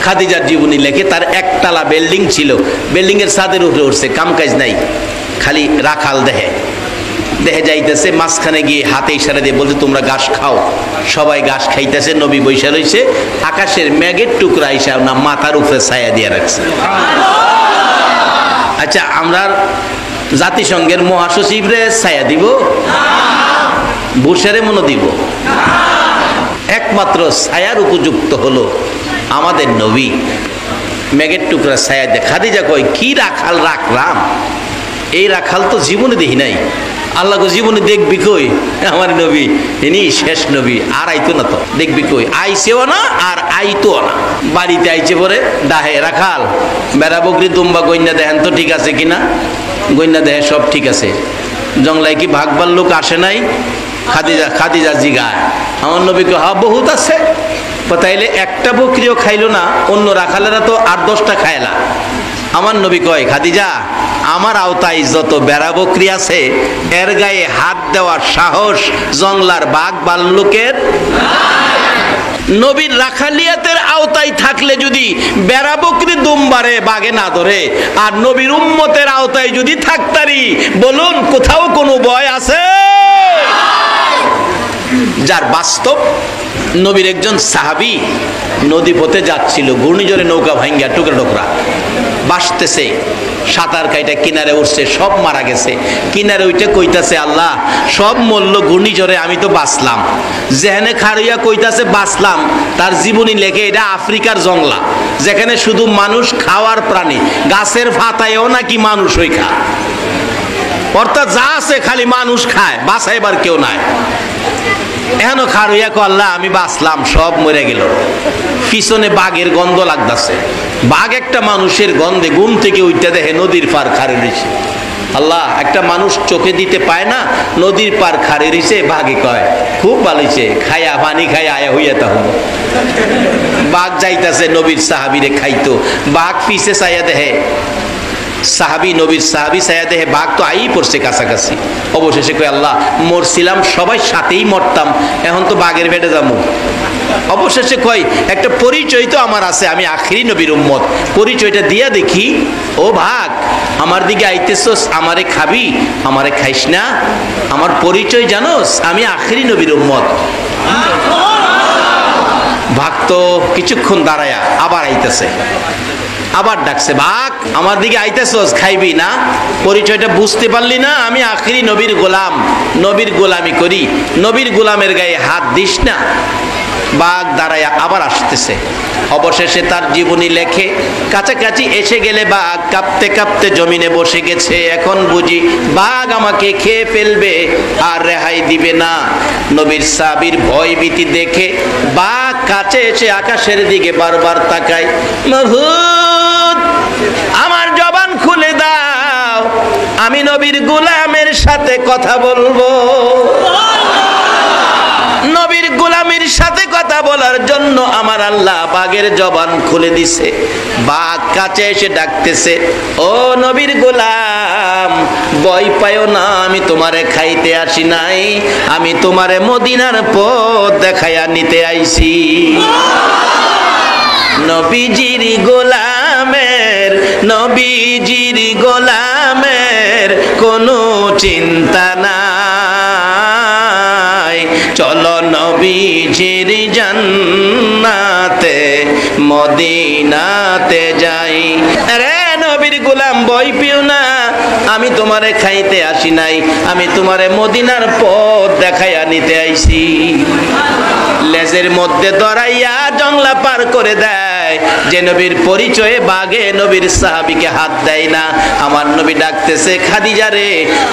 খাদিজার জীবনী লেখে তার একতলা বিল্ডিং ছিল, বিল্ডিং এর ছাদের উপরে উঠছে, কাম কাজ নাই, খালি রাখাল দেহে যাইতেছে। মাঝখানে গিয়ে হাতে ইশারা দিয়ে বলছে তোমরা ঘাস খাও। সবাই ঘাস খাইতেছে, নবী বৈশা রয়েছে। আকাশের মেঘের টুকরা আইসা না মাথার উপরে ছায়া দিয়ে রাখছে। আচ্ছা, আমরা জাতিসংঘের মহাসচিব রে ছায়া দিব? বুশেরে মনে দিব? একমাত্র ছায়ার উপযুক্ত হলো আমাদের নবী। মেঘের টুকরা ছায়া দিয়ে। খাদিজা কয় কি রাখাল রাখলাম, এই রাখাল তো জীবনে দেখি নাই। আল্লাহ জীবনে দেখবি কই? আমার নবী ইনি শেষ নবী, আর আইতো না তো, দেখবি কই? আইছেও না আর আইতো না। বাড়িতে আইছে পরে ডাহে রাখাল বেড়া বকরি দুম্বা গইনা দেখেন তো ঠিক আছে কিনা। গইনা দেখে সব ঠিক আছে। জংলায় কি ভাগবার লোক আসে নাই? খাদিজা জিগায়। আমার নবীকে হা বহুত আছে। তাইলে একটা বকরিও খাইলো না, অন্য রাখালেরা তো 8-10টা খাইলা। আমার নবী কয় খাদিজা, আমার আওতায় যত বেড়া বকরি আছে এর গায়ে হাত দেওয়ার সাহস জংলার বাঘ ভাল্লুকের। নবীর রাখালিয়াতের আওতায় থাকলে যদি বেড়া বকরি দুম্বারে বাগে না ধরে, আর নবীর উম্মতের আওতায় যদি থাকতারি, বলুন কোথাও কোনো ভয় আছে? যার বাস্তব নবীর একজন সাহাবী নদী পথে যাচ্ছিল, ঘূর্ণিঝড়ে নৌকা ভাঙ্গা টুকরা টুকরা বাসতেছে, সাঁতার কাইটা কিনারে উঠছে, সব মারা গেছে। কিনারে উঠে কইতাছে আল্লাহ সব মূল্য ঘূর্ণিঝড়ে, আমি তো বাঁচলাম। যেখানে খারইয়া কইতাছে বাঁচলাম, তার জীবনী লেখে এটা আফ্রিকার জংলা, যেখানে শুধু মানুষ খাওয়ার প্রাণী, গাছের ফাতায়ও নাকি মানুষ ওই খায়। অর্থাৎ যা আছে খালি মানুষ খায়, বাঁচাইবার কেউ নাই। এখন খারইয়া কো আল্লাহ আমি বাঁচলাম, সব মরে গেল। পিছনে বাঘের গন্ধ লাগতেছে। বাঘ একটা মানুষের গন্ধে ঘুম থেকে উঠতে দেখে নদীর পার খারে রয়েছে। আল্লাহ, একটা মানুষ চোখে দিতে পায় না, নদীর পার খারে রয়েছে। বাঘে কয় খুব ভালোছে, খায়া পানি খায়া আয়া হইয়া তা হলো। বাঘ যাইতাছে নবীর সাহাবিরে খাইতো। বাঘ পিছে চাইয়া দেখে সাহাবি, নবীর সাহাবি চাইয়া দেখে বাঘ তো আই পড়ছে কাছাকাছি। অবশেষে কয় আল্লাহ মরছিলাম সবাই সাথেই মরতাম, এখন তো বাঘের পেটে যাবো। অবশেষে কয় একটা পরিচয় তো আমার আছে, আমি আখিরি নবীর উম্মত, পরিচয়টা দিয়া দেখি। ও ভাগ, আমার দিকে আইতেছস, আমারে খাবি, আমারে খাইস না, আমার পরিচয় জানোস, আমি আখিরি নবীর উম্মত। ভাগ তো কিছুক্ষণ দাঁড়ায়া আবার আইতেছে, আবার ডাকছে বাঘ আমার দিকে আইতেছস, খাইবি না, পরিচয়টা বুঝতে পারলি না, আমি আখিরি নবীর গোলাম, নবীর গোলামি করি, নবীর গোলামের গায়ে হাত দিস না। বাঘ দাঁড়ায়া আবার আসতেছে। অবশেষে তার জীবনী লেখে কাছাকাছি এসে গেলে বাঘ কাঁপতে কাঁপতে জমিনে বসে গেছে। এখন বুঝি বাঘ আমাকে খেয়ে ফেলবে আর রেহাই দিবে না। নবীর সাহাবীর ভয় ভীতি দেখে বাঘ কাছে এসে আকাশের দিকে বারবার তাকায়, মাহবুব আমার জবান খুলে দাও, আমি নবীর গোলামের সাথে কথা বলবো। নবীর গোলামের সাথে কথা বলার জন্য আমার আল্লাহ বাঘের জবান খুলে দিছে। বাঘ কাছে এসে ডাকতেছে, ও নবীর গোলাম ভয় পায়ো না, আমি তোমারে খাইতে আসি নাই, আমি তোমারে মদিনার পথ দেখাইয়া নিতে আইছি। নবীজির গোলামের, নবীজির গোলামের কোনো চিন্তা নাই, চলো নবীজির জান্নাতে মদিনাতে যাই। আরে নবীর গোলাম ভয় পেও না, আমি তোমারে খাইতে আসি নাই, আমি তোমারে মদিনার পথ দেখাইয়া নিতে আইছি। লেজের মধ্যে দরাইয়া জংলা পার করে দেয়। যে নবীর পরিচয়ে বাঘে নবীর সাহাবীকে হাত দেয় না। আমার নবী ডাকতেছে খাদিজা রে,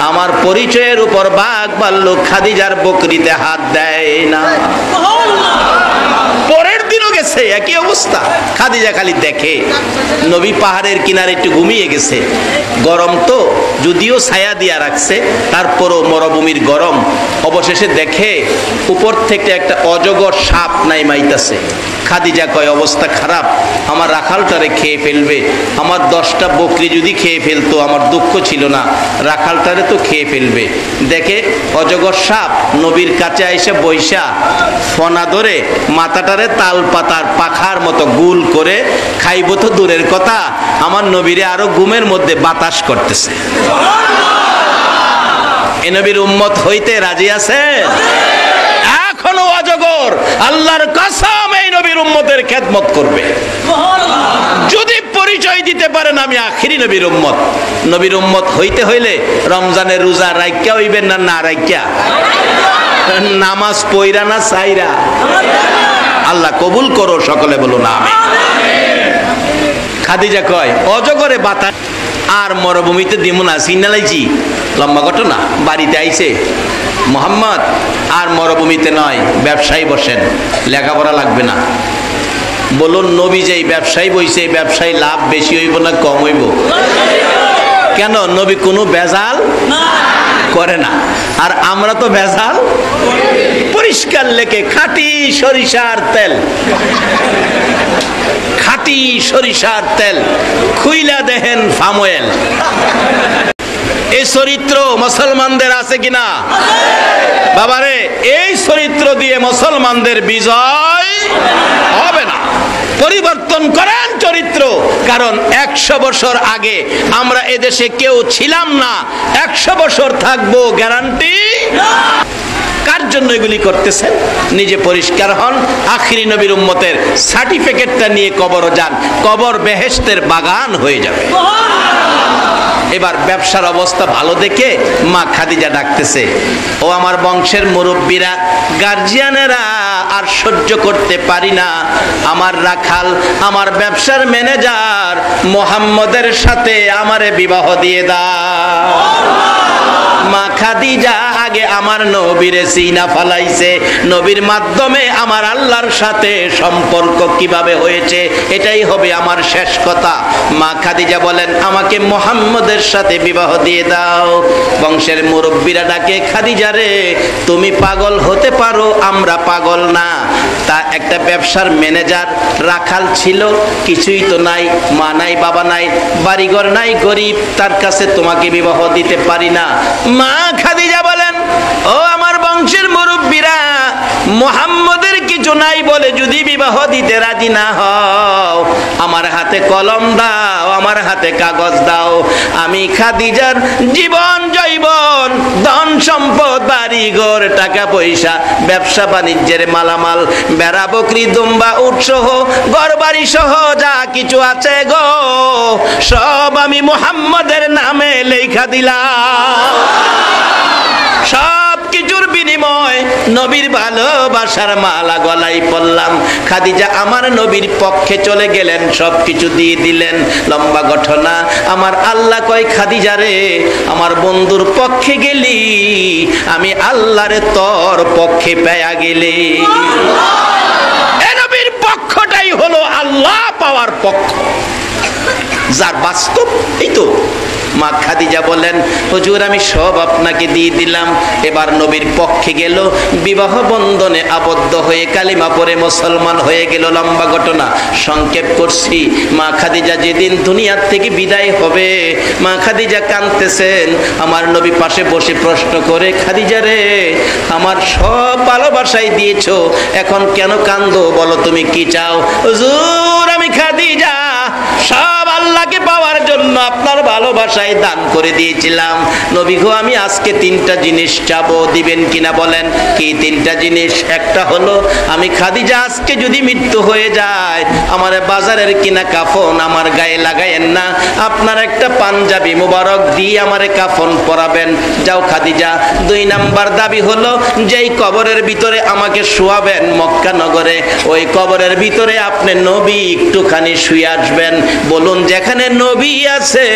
আমার পরিচয়ের উপর বাঘ ভাল্লুক খাদিজার বকরিতে হাত দেয় না। পরের দিনও গেছে, আছে, একই অবস্থা। খাদিজা খালি দেখে নবী পাহাড়ের কিনারে একটু ঘুমিয়ে গেছে, গরম তো যদিও ছায়া দিয়া রাখছে, তারপরও মরুভূমির গরম। অবশেষে দেখে উপর থেকে একটা অজগর সাপ নাইমাইতাছে। খাদিজা কয় অবস্থা খারাপ, আমার রাখালটারে খেয়ে ফেলবে, আমার 10টা বকরি যদি খেয়ে ফেলতো আমার দুঃখ ছিল না, রাখালটারে তো খেয়ে ফেলবে। দেখে অজগর সাপ নবীর কাছে আইসা বৈশা ফনা ধরে মাথাটারে তাল পাতার পাখার মতো গুল করে খাইব তো দূরের কথা, আমার নবীরে আরো ঘুমের মধ্যে বাতাস করতেছে। এ নবীর উম্মত হইতে রাজি আছে? এখনো অজগর আল্লাহর কসম এই নবীর উম্মতের খেদমত করবে যদি পরিচয় দিতে পারেন আমি আখিরি নবীর উম্মত। নবীর উম্মত হইতে হইলে রমজানের রোজা রাইখা হইবেন না, না রাইখা? নামাজ পইরা না সাইরা? আল্লাহ কবুল করো, সকলে বলুন আমিন। খাদিজা কয় অজগরে বাতাস আর মরুভূমিতে দিমু না, সিনালাইছি। লম্বা ঘটনা, বাড়িতে আইছে মোহাম্মদ আর মরুভূমিতে নয়, ব্যবসায়ী বসেন, লেখাপড়া লাগবে না। বলুন নবী যেই ব্যবসায়ী বইছে, এই ব্যবসায়ী লাভ বেশি হইব না কম হইব? কেন? নবী কোনো ভেজাল করে না, আর আমরা তো ভেজাল। পরিষ্কার লেখে খাঁটি সরিষার তেল, খাঁটি সরিষার তেল, খুইলা দেখেন ফার্ম অয়েল। এই চরিত্র মুসলমানদের আছে কিনা? বাবারে, এই চরিত্র দিয়ে মুসলমানদের বিজয় হবে না। পরিবর্তন করেন চরিত্র, কারণ 100 বছর আগে আমরা এদেশে কেউ ছিলাম না, 100 বছর থাকবো গ্যারান্টি। কার জন্য এগুলি করতেছেন? নিজে পরিষ্কার হন, আখিরি নবীর উম্মতের সার্টিফিকেটটা নিয়ে কবর যান, কবর বেহেশতের বাগান হয়ে যাবে। এবার ব্যবসার অবস্থা ভালো দেখে মা খাদিজা ডাকতেছে, ও আমার বংশের মুরব্বীরা, গার্জিয়ানেরা, আর সহ্য করতে পারি না, আমার রাখাল, আমার ব্যবসার ম্যানেজার মুহাম্মদের সাথে আমারে বিবাহ দিয়ে দাও। মা খাদিজা আগে আমার নবীরে সিনা ফালাইছে, নবীর মাধ্যমে আমার আল্লাহর সাথে সম্পর্ক কিভাবে হয়েছে এটাই হবে আমার শেষ কথা। মা খাদিজা বলেন আমাকে মুহাম্মদের সাথে বিবাহ দিয়ে দাও। বংশের মুরব্বীরা ডাকে, খাদিজা রে, তুমি পাগল হতে পারো, আমরা পাগল না। তা একটা ব্যবসার ম্যানেজার রাখাল ছিল, কিছুই তো নাই, মা নাই, বাবা নাই, বাড়িঘর নাই, গরিব, তার কাছে তোমাকে বিবাহ দিতে পারি না। মা খাদিজা বলেন, ও আমার বংশের মুরব্বীরা, মুহাম্মদের কিছু নাই বলে যদি বিবাহ দিতে রাজি না হও, আমার হাতে কলম দাও, আমার হাতে কাগজ দাও, আমি খাদিজার জীবন জৈবন, ধন সম্পদ, বাড়িঘর, টাকা পয়সা, ব্যবসা বাণিজ্যের মালামাল, বেড়া, বকরি, দুম্বা, উট সহ, ঘর বাড়ি সহ যা কিছু আছে গো, সব আমি মুহাম্মদের নামে লেখা দিলাম। সব কিছুর বিনিময় নবীর ভালোবাসার মালা গলায় পড়লাম। খাদিজা আমার নবীর পক্ষে চলে গেলেন, সব কিছু দিয়ে দিলেন। লম্বা ঘটনা, আমার আল্লাহ কয়, খাদিজা রে, আমার বন্ধুর পক্ষে গেলি, আমি আল্লাহরে তোর পক্ষে পেয়া গেলি। এ নবীর পক্ষটাই হলো আল্লাহ পাওয়ার পক্ষ, যার বাস্তব এই তো। মা খাদিজা বলেন, হুজুর আমি সব আপনাকে দিয়ে দিলাম। এবার নবীর পক্ষে গেল, বিবাহ বন্ধনে আবদ্ধ হয়ে কালিমা পড়ে মুসলমান হয়ে গেল। লম্বা ঘটনা, সংক্ষেপ করছি। মা খাদিজা যেদিন দুনিয়ার থেকে বিদায় হবে, মা খাদিজা কাঁদতেছেন। আমার নবী পাশে বসে প্রশ্ন করে, খাদিজা রে, আমার সব ভালোবাসাই দিয়েছো, এখন কেন কান্দো? বলো তুমি কি চাও? হুজুর আমি খাদিজা সব আল্লাহকে পাওয়ার জন্য আপনার ভালোবাসায় দান করে দিয়েছিলাম। নবী গো, আমি আজকে 3টা জিনিস চাবো, দিবেন কিনা বলেন? কি 3টা জিনিস? একটা হলো, আমি খাদিজা আজকে যদি মৃত্যু হয়ে যায়, আমার বাজারের কিনা কাফন আমার গায়ে লাগায়েন না, আপনার একটা পাঞ্জাবি মুবারক দিয়ে আমারে কাফন পরাবেন। যাও খাদিজা। 2 নাম্বার দাবি হলো, যেই কবরের ভিতরে আমাকে শোয়াবেন মক্কা নগরে, ওই কবরের ভিতরে আপনি নবী একটুখানি শুয়ে আসবেন। বলুন, যেখানে নবী আছে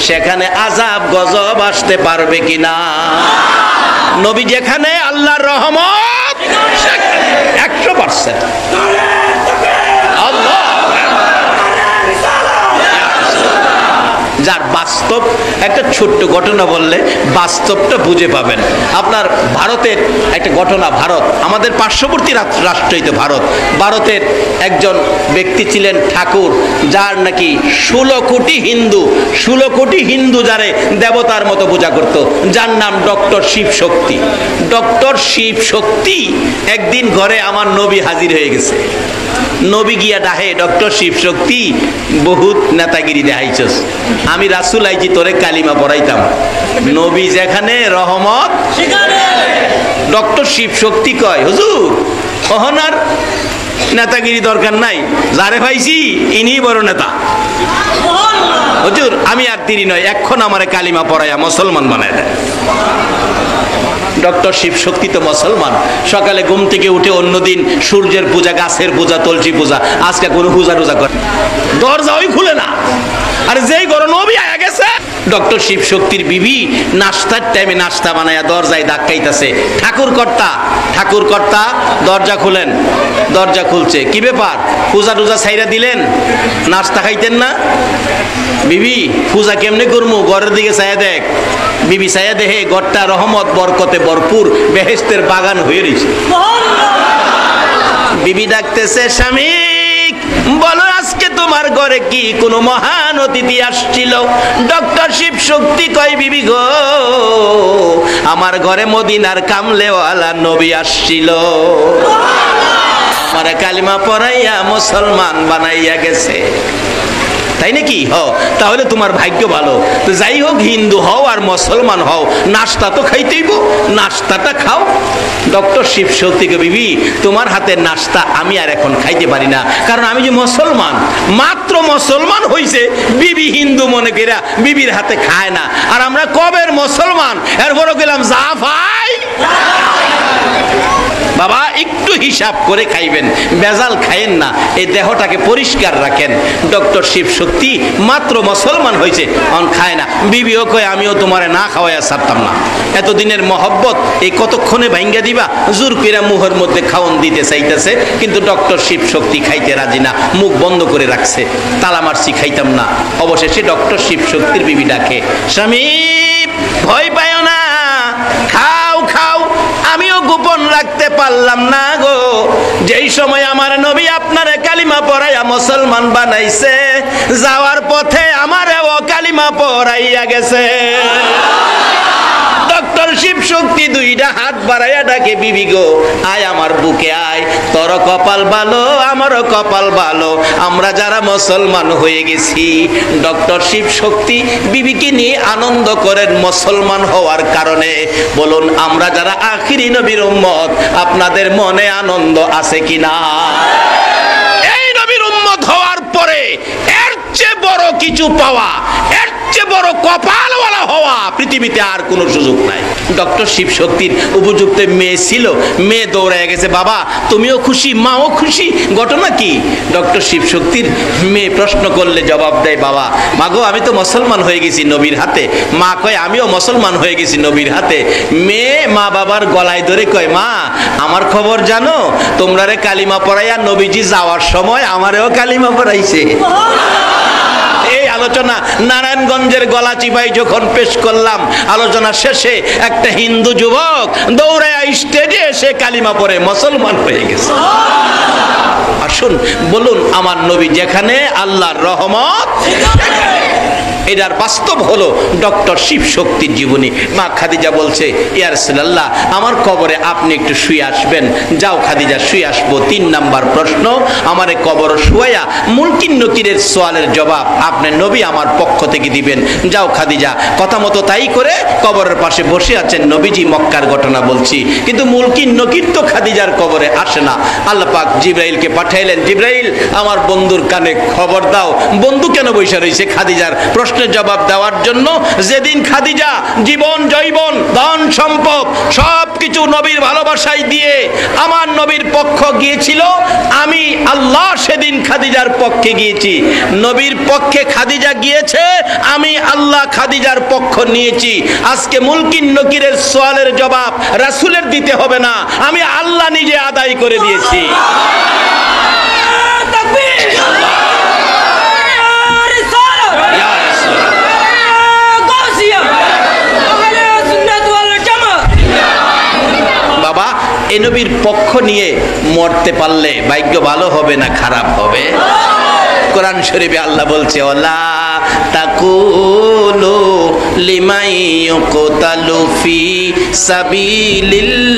সেখানে আযাব গজব আসতে পারবে কিনা? নবী যেখানে, আল্লাহর রহমত 100%। বাস্তব একটা ছোট্ট ঘটনা বললে বাস্তবটা বুঝে পাবেন। আপনার ভারতের একটা ঘটনা, ভারত আমাদের পার্শ্ববর্তী রাষ্ট্রই তো ভারত। ভারতের একজন ব্যক্তি ছিলেন ঠাকুর, যার নাকি 16 কোটি হিন্দু যারে দেবতার মতো পূজা করত, যার নাম ডক্টর শিব শক্তি। ডক্টর শিব শক্তি একদিন ঘরে আমার নবী হাজির হয়ে গেছে। নবী গিয়া ডাহে, ডক্টর শিব শক্তি বহুত নেতাগিরি দেখাইছস, আমি রাসূল আইছি তোরে কালিমা পড়াইতাম। নবী যেখানে রহমত সেখানে। ডক্টর শিব শক্তি কয়, হুজুর অহনার নেতাগিরি দরকার নাই, যারে পাইছি ইনি বড় নেতা। হুজুর আমি আর দেরি নয়, এখন আমারে কালিমা পড়াইয়া মুসলমান বানায় দেয়। ডক্টর শিব শক্তি তো মুসলমান। সকালে ঘুম থেকে উঠে অন্যদিন সূর্যের পূজা, গাছের পূজা, তুলসী পূজা, আজকে কোনো পূজা টুজা করে দরজাই খুলে না। আর যেই ঘরে নবী আয়া গেছে, ডক্টর শিব শক্তির বিবি নাস্তার টাইমে নাস্তা বানায়া দরজায় ধাক্কাইতেছে, ঠাকুর কর্তা দরজা খুলেন। দরজা খুলছে, কি ব্যাপার পূজা টুজা ছাইরা দিলেন, নাস্তা খাইতেন না? বিবি পূজা কেমনে করমু, ঘরের দিকে ছায়া দেখ। বিবি ছায়া দেহে ঘরটা রহমত বরকতে ভরপুর, বেহেশতের বাগান হয়ে রয়েছে। বিবি ডাকতেছে, স্বামী বলো আজকে তোমার ঘরে কি কোনো মহান অতিথি আসছিল? ডক্টর শিব শক্তি কয়, বিবি গো আমার ঘরে মদিনার কামলেওয়ালা নবী আসছিল, আমারে কালিমা পড়াইয়া মুসলমান বানাইয়া গেছে। তাই নাকি? তাহলে তোমার ভাগ্য ভালো। তো যাই হোক, হিন্দু হও আর মুসলমান হও, নাস্তা তো খাইতেইব, নাস্তাটা খাও। ডক্টর শিব শক্তিকে, বিবি তোমার হাতের নাস্তা আমি আর এখন খাইতে পারি না, কারণ আমি যে মুসলমান, মাত্র মুসলমান হইছে, বিবি হিন্দু মনে কইরা বিবির হাতে খায় না। আর আমরা কবের মুসলমান, এরপরও গেলাম যা ভাই। বাবা একটু হিসাব করে খাইবেন, বেজাল খাইেন না, এই দেহটাকে পরিষ্কার রাখেন। ডক্টর শিব শক্তি মাত্র মুসলমান হয়েছে, অন খায় না। বিবিও কয়, আমিও তোমারে না খাওয়াইয়া ছাড়তাম না, এতদিনের মহব্বত এই কতক্ষণে ভাঙ্গা দিবা? জোর কইরা মুখের মধ্যে খাওন দিতে চাইতেছে, কিন্তু ডক্টর শিব শক্তি খাইতে রাজি না, মুখ বন্ধ করে রাখছে, তালা মারছি খাইতাম না। অবশেষে ডক্টর শিব শক্তির বিবি ডাকে, স্বামী ভয় পায় না, খাও খাও। আমিও গোপন রাখতে পারলাম না গো, যেই সময় আমার নবী আপনারে কালিমা পড়াইয়া মুসলমান বানাইছে, যাওয়ার পথে আমারেও কালিমা পড়াইয়া গেছে। ডক্টর শিব শক্তি দুইটা হাত বাড়াইয়া ডাকে, বিবি গো আয় আমার বুকে আয়, তোর কপাল ভালো আমারও কপাল ভালো, আমরা যারা মুসলমান হয়ে গেছি। ডক্টর শিব শক্তি বিবিকে নিয়ে আনন্দ করেন মুসলমান হওয়ার কারণে। বলুন আমরা যারা আখিরি নবীর উম্মত, আপনাদের মনে আনন্দ আছে কিনা? এই নবীর উম্মত হওয়ার পরে এর চেয়ে বড় কিছু পাওয়া, এর চেয়ে বড় কপালওয়ালা হওয়া পৃথিবীতে আর কোনো সুযোগ নাই। ডক্টর শিব শক্তির উপযুক্ত মেয়ে ছিল, মেয়ে দৌড়ায় গেছে, বাবা তুমিও খুশি, মাও খুশি, ঘটনা কি? ডক্টর শিব শক্তির মেয়ে প্রশ্ন করলে জবাব দেয়, বাবা মাগো আমি তো মুসলমান হয়ে গেছি নবীর হাতে। মা কয়, আমিও মুসলমান হয়ে গেছি নবীর হাতে। মেয়ে মা বাবার গলায় ধরে কয়, মা আমার খবর জানো, তোমরা রে কালিমা পড়াইয়া নবীজি যাওয়ার সময় আমারেও কালিমা পড়াইছে। এই আলোচনা নারায়ণগঞ্জের গলাচিপাই যখন পেশ করলাম, আলোচনা শেষে একটা হিন্দু যুবক দৌড়ায় স্টেজে এসে কালিমা পড়ে মুসলমান হয়ে গেছে। আসুন বলুন, আমার নবী যেখানে আল্লাহর রহমত, এটার বাস্তব হলো ডক্টর শিব শক্তির জীবনী। মা খাদিজা বলছে, ইয়া রাসূলুল্লাহ আমার কবরে আপনি একটু শুয়ে আসবেন। যাও খাদিজা শুয়ে আসবো। 3 নাম্বার প্রশ্ন, আমারে কবর শুয়াইয়া মুনকির নকিরের সওয়ালের জবাব আপনি নবী আমার পক্ষ থেকে দিবেন। যাও খাদিজা। কথা মতো তাই করে কবরের পাশে বসে আছেন নবীজি। মক্কার ঘটনা বলছি, কিন্তু মুনকির নকির তো খাদিজার কবরে আসে না। আল্লাহ পাক জিবরাইলকে পাঠাইলেন, জিবরাইল আমার বন্ধুর কানে খবর দাও। বন্ধু কেন বসে রয়েছে? খাদিজার প্রশ্নের জবাব দেওয়ার জন্য। যেদিন খাদিজা জীবন জৈবন ধন সম্পদ সবকিছু নবীর ভালোবাসায় দিয়ে আমার নবীর পক্ষ গিয়েছিল, আমি আল্লাহ সেদিন খাদিজার পক্ষে গিয়েছি। নবীর পক্ষে খাদিজা গিয়েছে, আমি আল্লাহ খাদিজার পক্ষ নিয়েছি। আজকে মুনকির নকিরের সওয়ালের জবাব রাসূলের দিতে হবে না, আমি আল্লাহ নিজে আদায় করে দিয়েছি। এই নবীর পক্ষ নিয়ে মরতে পারলে ভাগ্য ভালো হবে না খারাপ হবে? কোরআন শরীফে আল্লাহ বলছে ওয়ালা তাকুলু লিমান ইউকতালু ফি সাবিলিল্লাহি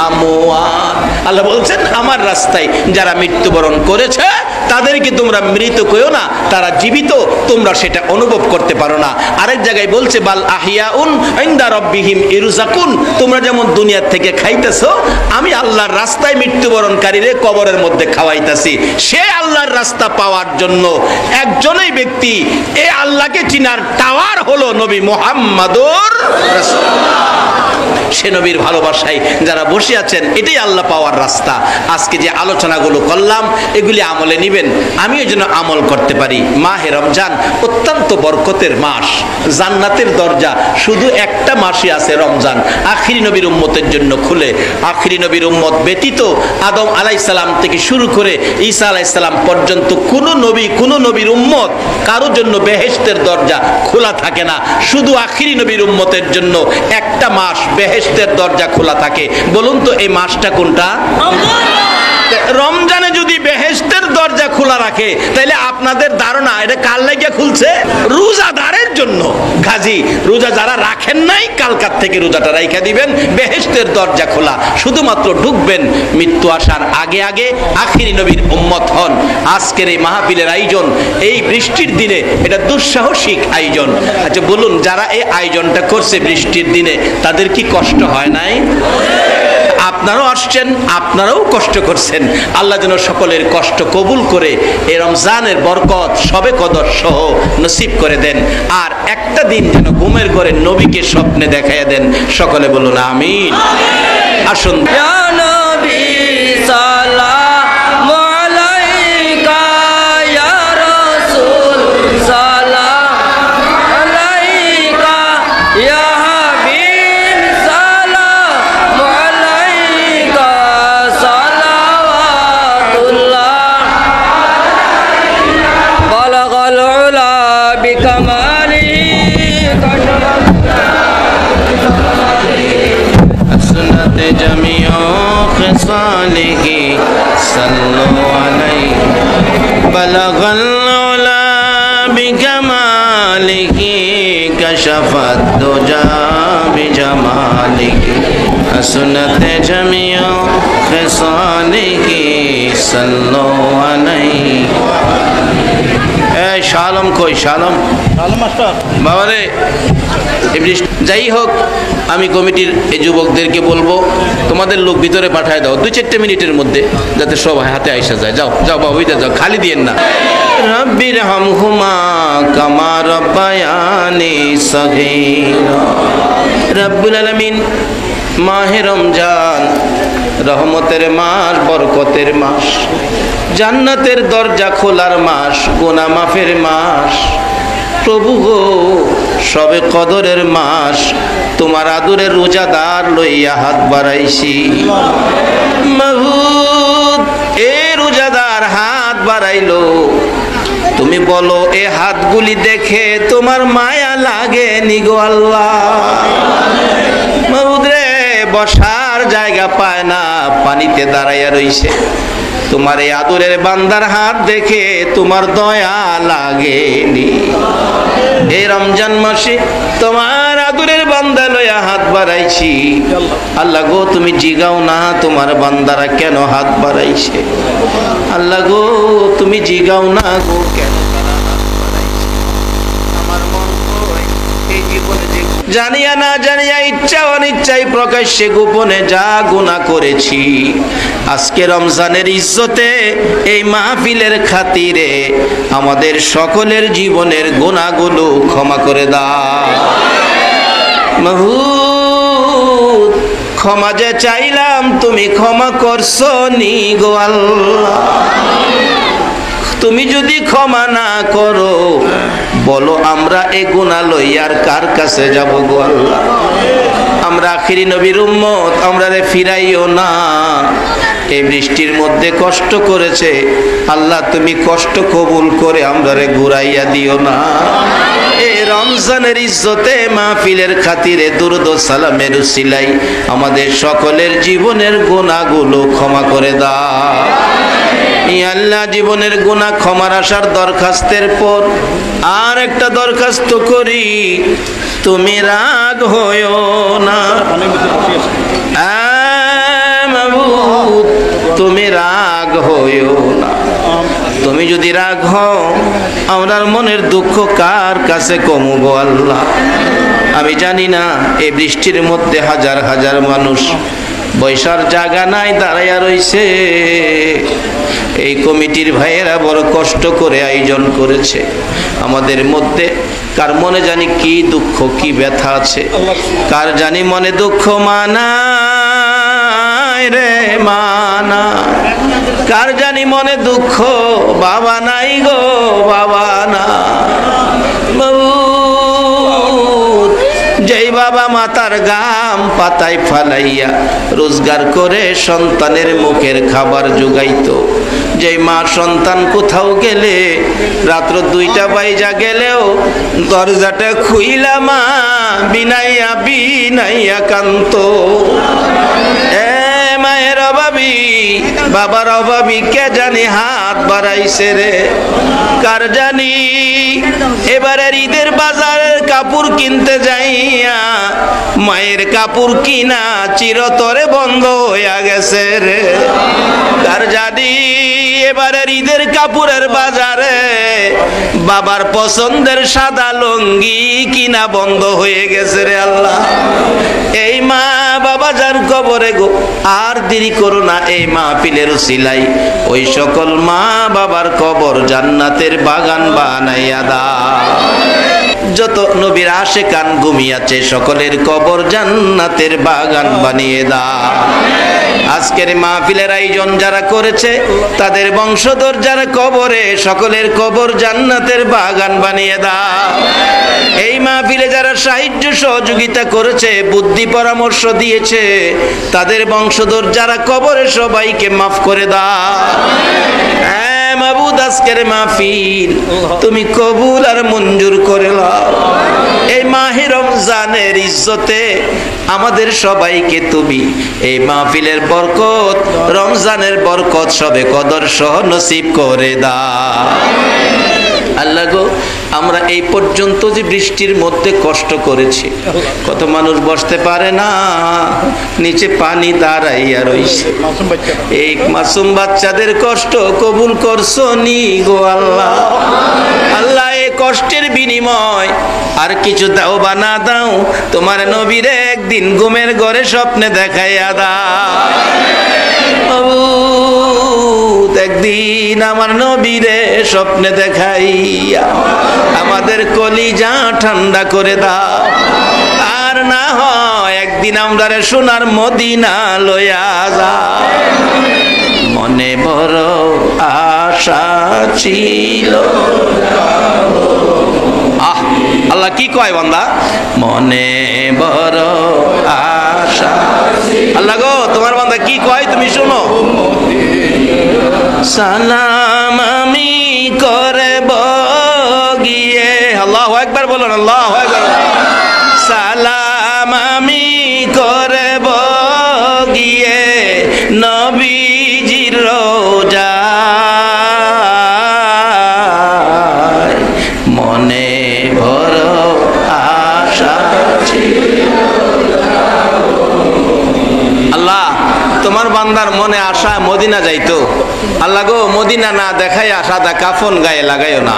আমওয়াত। আল্লাহ বলছেন আমার রাস্তায় যারা মৃত্যুবরণ করেছে তাদেরকে তোমরা মৃত কইও না, তারা জীবিত, তোমরা সেটা অনুভব করতে পারো না। আরেক জায়গায় বলছে বাল আহিয়াউন ইনদা রাব্বিহিম ইরজাকুন, তোমরা যেমন দুনিয়া থেকে খাইতেছো আমি আল্লাহর রাস্তায় মৃত্যুবরণকারীরে কবরের মধ্যে খাওয়াইতাছি। সে আল্লাহর রাস্তা পাওয়ার জন্য একজনই ব্যক্তি, এই আল্লাহকে চিনার টাওয়ার হলো নবী মুহাম্মাদুর রাসূলুল্লাহ। সে নবীর ভালোবাসায় যারা বসে আছেন এটাই আল্লাহ পাওয়ার রাস্তা। আজকে যে আলোচনাগুলো করলাম এগুলি আমলে নিবেন, আমিও যেন আমল করতে পারি। মাহে রমজান অত্যন্ত বরকতের মাস, জান্নাতের দরজা শুধু একটা মাসই আছে রমজান, আখিরি নবীর উম্মতের জন্য খুলে। আখিরি নবীর উম্মত ব্যতীত আদম আলাইহিস সালাম থেকে শুরু করে ঈসা আলাইহিস সালাম পর্যন্ত কোন নবীর উম্মত কারোর জন্য বেহেশতের দরজা খোলা থাকে না। শুধু আখিরি নবীর উম্মতের জন্য একটা মাস বেহেশতের দরজা খোলা থাকে। বলুন তো এই মাসটা কোনটা? রমজানে যদি বেহেশতের দরজা খোলা রাখে তাহলে আপনাদের ধারণা এটা কার লাগিয়া খুলছে? রোজাদারের জন্য। গাজী রোজা যারা রাখেন নাই কালকার থেকে রোজাটা রাইখা দিবেন, বেহেশতের দরজা খোলা, শুধুমাত্র ঢুকবেন মৃত্যু আসার আগে আগে, আখিরি নবীর উম্মত হন। আজকের এই মাহফিলের আয়োজন এই বৃষ্টির দিনে এটা দুঃসাহসিক আয়োজন। আচ্ছা বলুন, যারা এই আয়োজনটা করছে বৃষ্টির দিনে তাদের কি কষ্ট হয় নাই? আপনারাও আসছেন, আপনারাও কষ্ট করছেন। আল্লাহ যেন সকলের কষ্ট কবুল করে এই রমজানের বরকত সবে কদর সহ নসিব করে দেন। আর একটা দিন যেন ঘুমের ঘরে নবীকে স্বপ্নে দেখাইয়া দেন। সকলে বলুন আমিন। আসুন। ইয়া নবী সালাম আলাইকা, ইয়া রাসূল সালাম আলাইকা, ইয়া হাবিব সালাম আলাইকা, সালাওয়াতুল্লাহ বালাগাল উলা বিকামালিহি সুন্নতে জামিউ খিসালিহি সাল্লু আলাইহি বালাগাল উলা বিকামালিহি কাশাফাত দুজা বিজামালিহি সুন্নতে জামিউ খিসালিহি সাল্লু আলাইহি। এই শালম কই? শালম মাস্টার বাবারে। যাই হোক, আমি কমিটির এই যুবকদেরকে বলবো তোমাদের লোক ভিতরে পাঠায় দাও 2-4 মিনিটের মধ্যে, যাতে সব হাতে আইসা যায়। যাও যাও বাবা, ওইটা যাও, খালি দিয়েন না। রব্বির হামহুমা কামা রব্বায়ানি সগীরা। রব্বুল আলামিন, মাহে রমজান রহমতের মাস, বরকতের মাস, জান্নাতের দরজা খোলার মাস, গুনাহ মাফের মাস। প্রভু গো, সবে কদরের মাস, তোমার আদরের রোজাদার লইয়া হাত বাড়াইছি। মাবুদ, এ রোজাদার হাত বাড়াইলো, তুমি বলো এ হাতগুলি দেখে তোমার মায়া লাগে নি গো আল্লাহ? মাবুদ রে, বসার জায়গা পায় না, পানিতে দাঁড়াইয়া রইছে। তোমার এই আদরের বান্দার হাত দেখে তোমার দয়া লাগেনি? এই রমজান মাসে তোমার আদরের বান্দা লইয়া হাত বাড়াইছি। আল্লাহ গো, তুমি জিগাও না তোমার বান্দারা কেন হাত বাড়াইছে? আল্লাহ গো, তুমি জিগাও না গো কেন তারা হাত বাড়াইছে? আমার মন কই এই জীবনে যে জানিয়া না জানিয়া, ইচ্ছা অনিচ্ছায়, প্রকাশ্যে গোপনে যা গুনাহ করেছি, আজকে রমজানের ইজ্জতে এই মাহফিলের খাতিরে আমাদের সকলের জীবনের গুনাহগুলো ক্ষমা করে দাও। মাবুদ, ক্ষমা যে চাইলাম তুমি ক্ষমা করছো নি গো আল্লাহ? তুমি যদি ক্ষমা না করো, বলো আমরা এই গুনাহ লইয়ার কার কাছে যাব গো আল্লাহ? আমরা আখিরি নবীর উম্মত, আমরা রে ফিরাইও না। এই বৃষ্টির মধ্যে কষ্ট করেছে আল্লাহ, তুমি কষ্ট কবুল করে আমরা রে ঘুরাইয়া দিও না। এই রমজানের ইজ্জতে মাহফিলের খাতিরে দুরূদ ও সালামের উসিলাই আমাদের সকলের জীবনের গুনাহগুলো ক্ষমা করে দাও। ইয়া আল্লাহ, জীবনের গুনাহ ক্ষমার আশার দরখাস্তের পর আর একটা দরখাস্ত করি, তুমি রাগ হইও না। মাবুদ, তুমি রাগ হইও না। তুমি যদি রাগ হও, আমরার মনের দুঃখ কার কাছে কমবো আল্লাহ? আমি জানি না, এই বৃষ্টির মধ্যে হাজার হাজার মানুষ বৈশার জায়গা নাই, দাঁড়াইয়া রইছে। এই কমিটির ভাইয়েরা বড় কষ্ট করে আয়োজন করেছে। আমাদের মধ্যে কার মনে জানি কি দুঃখ, কি ব্যথা আছে, কার জানি মনে দুঃখ মানায় রে মানা, কার জানি মনে দুঃখ বাবা নাই গো বাবা না। যেই বাবা মাতার গাম পাতায় ফালাইয়া রোজগার করে সন্তানের মুখের খাবার জোগাইতো, যেই মা সন্তান কোথাও গেলে রাত্র 2টা বাইজা গেলেও দরজাটা খুইলা মা বিনাইয়া বিনাইয়া কান্ত। মায়ের অভাবী বাবার অভাবী কে জানি হাত বাড়াইছে রে, কার জানি এবারের ঈদের বাজারের কাপড় কিনতে যাইয়া মায়ের কাপড় কিনা চিরতরে বন্ধ হইয়া গেছে রে, কার জানি এবারের ঈদের কাপড়ের বাজারে বাবার পছন্দের সাদা লুঙ্গি কিনা বন্ধ হয়ে গেছে রে আল্লাহ। এই মা বাবা যার কবরে গো, আর দেরি করো না, এই মাহফিলের উসিলাই ওই সকল মা বাবার কবর জান্নাতের বাগান বানাইয়া দাও। যত নবীর আশিকান ঘুমিয়াছে সকলের কবর জান্নাতের বাগান বানিয়ে দাও। আজকের মাহফিলের আয়োজন যারা করেছে তাদের বংশধর যারা কবরে, সকলের কবর জান্নাতের বাগান বানিয়ে দাও। এই মাহফিলে যারা সাহায্য সহযোগিতা করেছে, বুদ্ধি পরামর্শ দিয়েছে, তাদের বংশধর যারা কবরে সবাইকে মাফ করে দাও। মাবুদ, আজকের মাহফিল তুমি কবুল আর মঞ্জুর করে নাও। এই মাহে রমজানের ইজ্জতে আমাদের সবাইকে তুমি এই মাহফিলের বরকত, রমজানের বরকত সবে কদর সহ নসিব করে দাও। আল্লাহ গো, আমরা এই পর্যন্ত যে বৃষ্টির মধ্যে কষ্ট করেছি, কত মানুষ বসতে পারে না, নিচে পানি দাঁড়াইয়া রইছে। এই মাসুম বাচ্চাদের কষ্ট কবুল করছো নি গো আল্লাহ। আল্লাহ, এই কষ্টের বিনিময় আর কিছু দাও বা না দাও, তোমার নবীরে একদিন ঘুমের ঘরে স্বপ্নে দেখাইয়া দাও। একদিন আমার নবীরে স্বপ্নে দেখাইয়া আমাদের কলিজা ঠান্ডা করে দাও। আর না হয় একদিন আমরা সোনার মদিনা লইয়া যাও। মনে বড় আশা ছিল। আল্লাহ কি কয় বান্দা? মনে বড় আশা। আল্লাহ গো, তোমার বান্দা কি কয় তুমি শোনো। সালাম আমি করব গিয়ে, আল্লাহু আকবার বলুন, আল্লাহু আকবার। সালাম আমি করব গিয়ে নবীজির রোজায়, মনে বড় আশা ছিল। আল্লাহ, তোমার বান্দার মনে আশা মদিনা যাইতো। আল্লাহ গো, মদিনা না দেখাইয়া সাদা কাফন গায়ে লাগাইও না।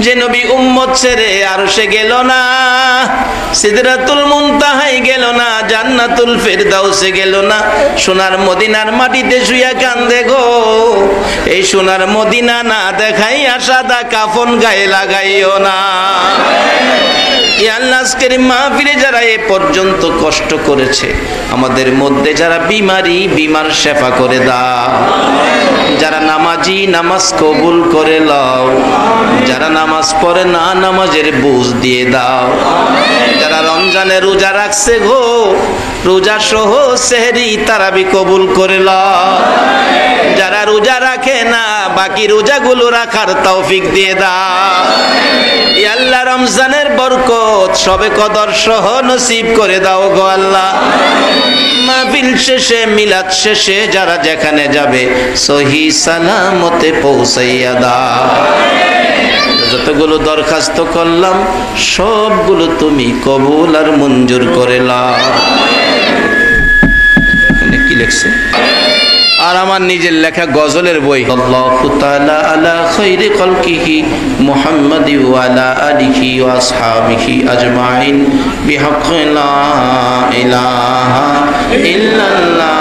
যে নবী উম্মত ছেড়ে আরশে গেল না, সিদরাতুল মুনতাহায় গেল না, জান্নাতুল ফেরদাউসে গেল না, সোনার মদিনার মাটিতে শুইয়া কান্দে গো। এই সোনার মদিনা না দেখাইয়া সাদা কাফন গায়ে লাগাইও না। আল্লাহ, আজকের মাহফিলে যারা এ পর্যন্ত কষ্ট করেছে, আমাদের মধ্যে যারা বিমার শেফা করে দাও। যারা নামাজি নামাজ কবুল করে লও, যারা নামাজ পড়ে না নামাজের বুঝ দিয়ে দাও। যারা রমজানে রোজা রাখছে গো, রোজা সহ সেহরি তারাবি কবুল করে লও। যারা রোজা রাখে না, বাকি রোজাগুলো রাখার তৌফিক দিয়ে দাও। আল্লাহ রমজানের বরকত সবে কদর সহ নসিব করে দাও গো আল্লাহ। মাহফিল শেষে মিলাদ শেষে যারা যেখানে যাবে সহি সালামতে পৌঁছাইয়া দাও। যতগুলো দরখাস্ত করলাম সবগুলো তুমি কবুল আর মঞ্জুর করে নাও। এখানে কি লিখছে? আর আমার নিজের লেখা গজলের বই, আল্লাহু তাআলা আলা খায়রি খালকিহি মুহাম্মাদি ওয়া আলা আলিহি ওয়া আসহাবিহি আজমাইন বিহাক্কি লা ইলাহা ইল্লাল্লাহ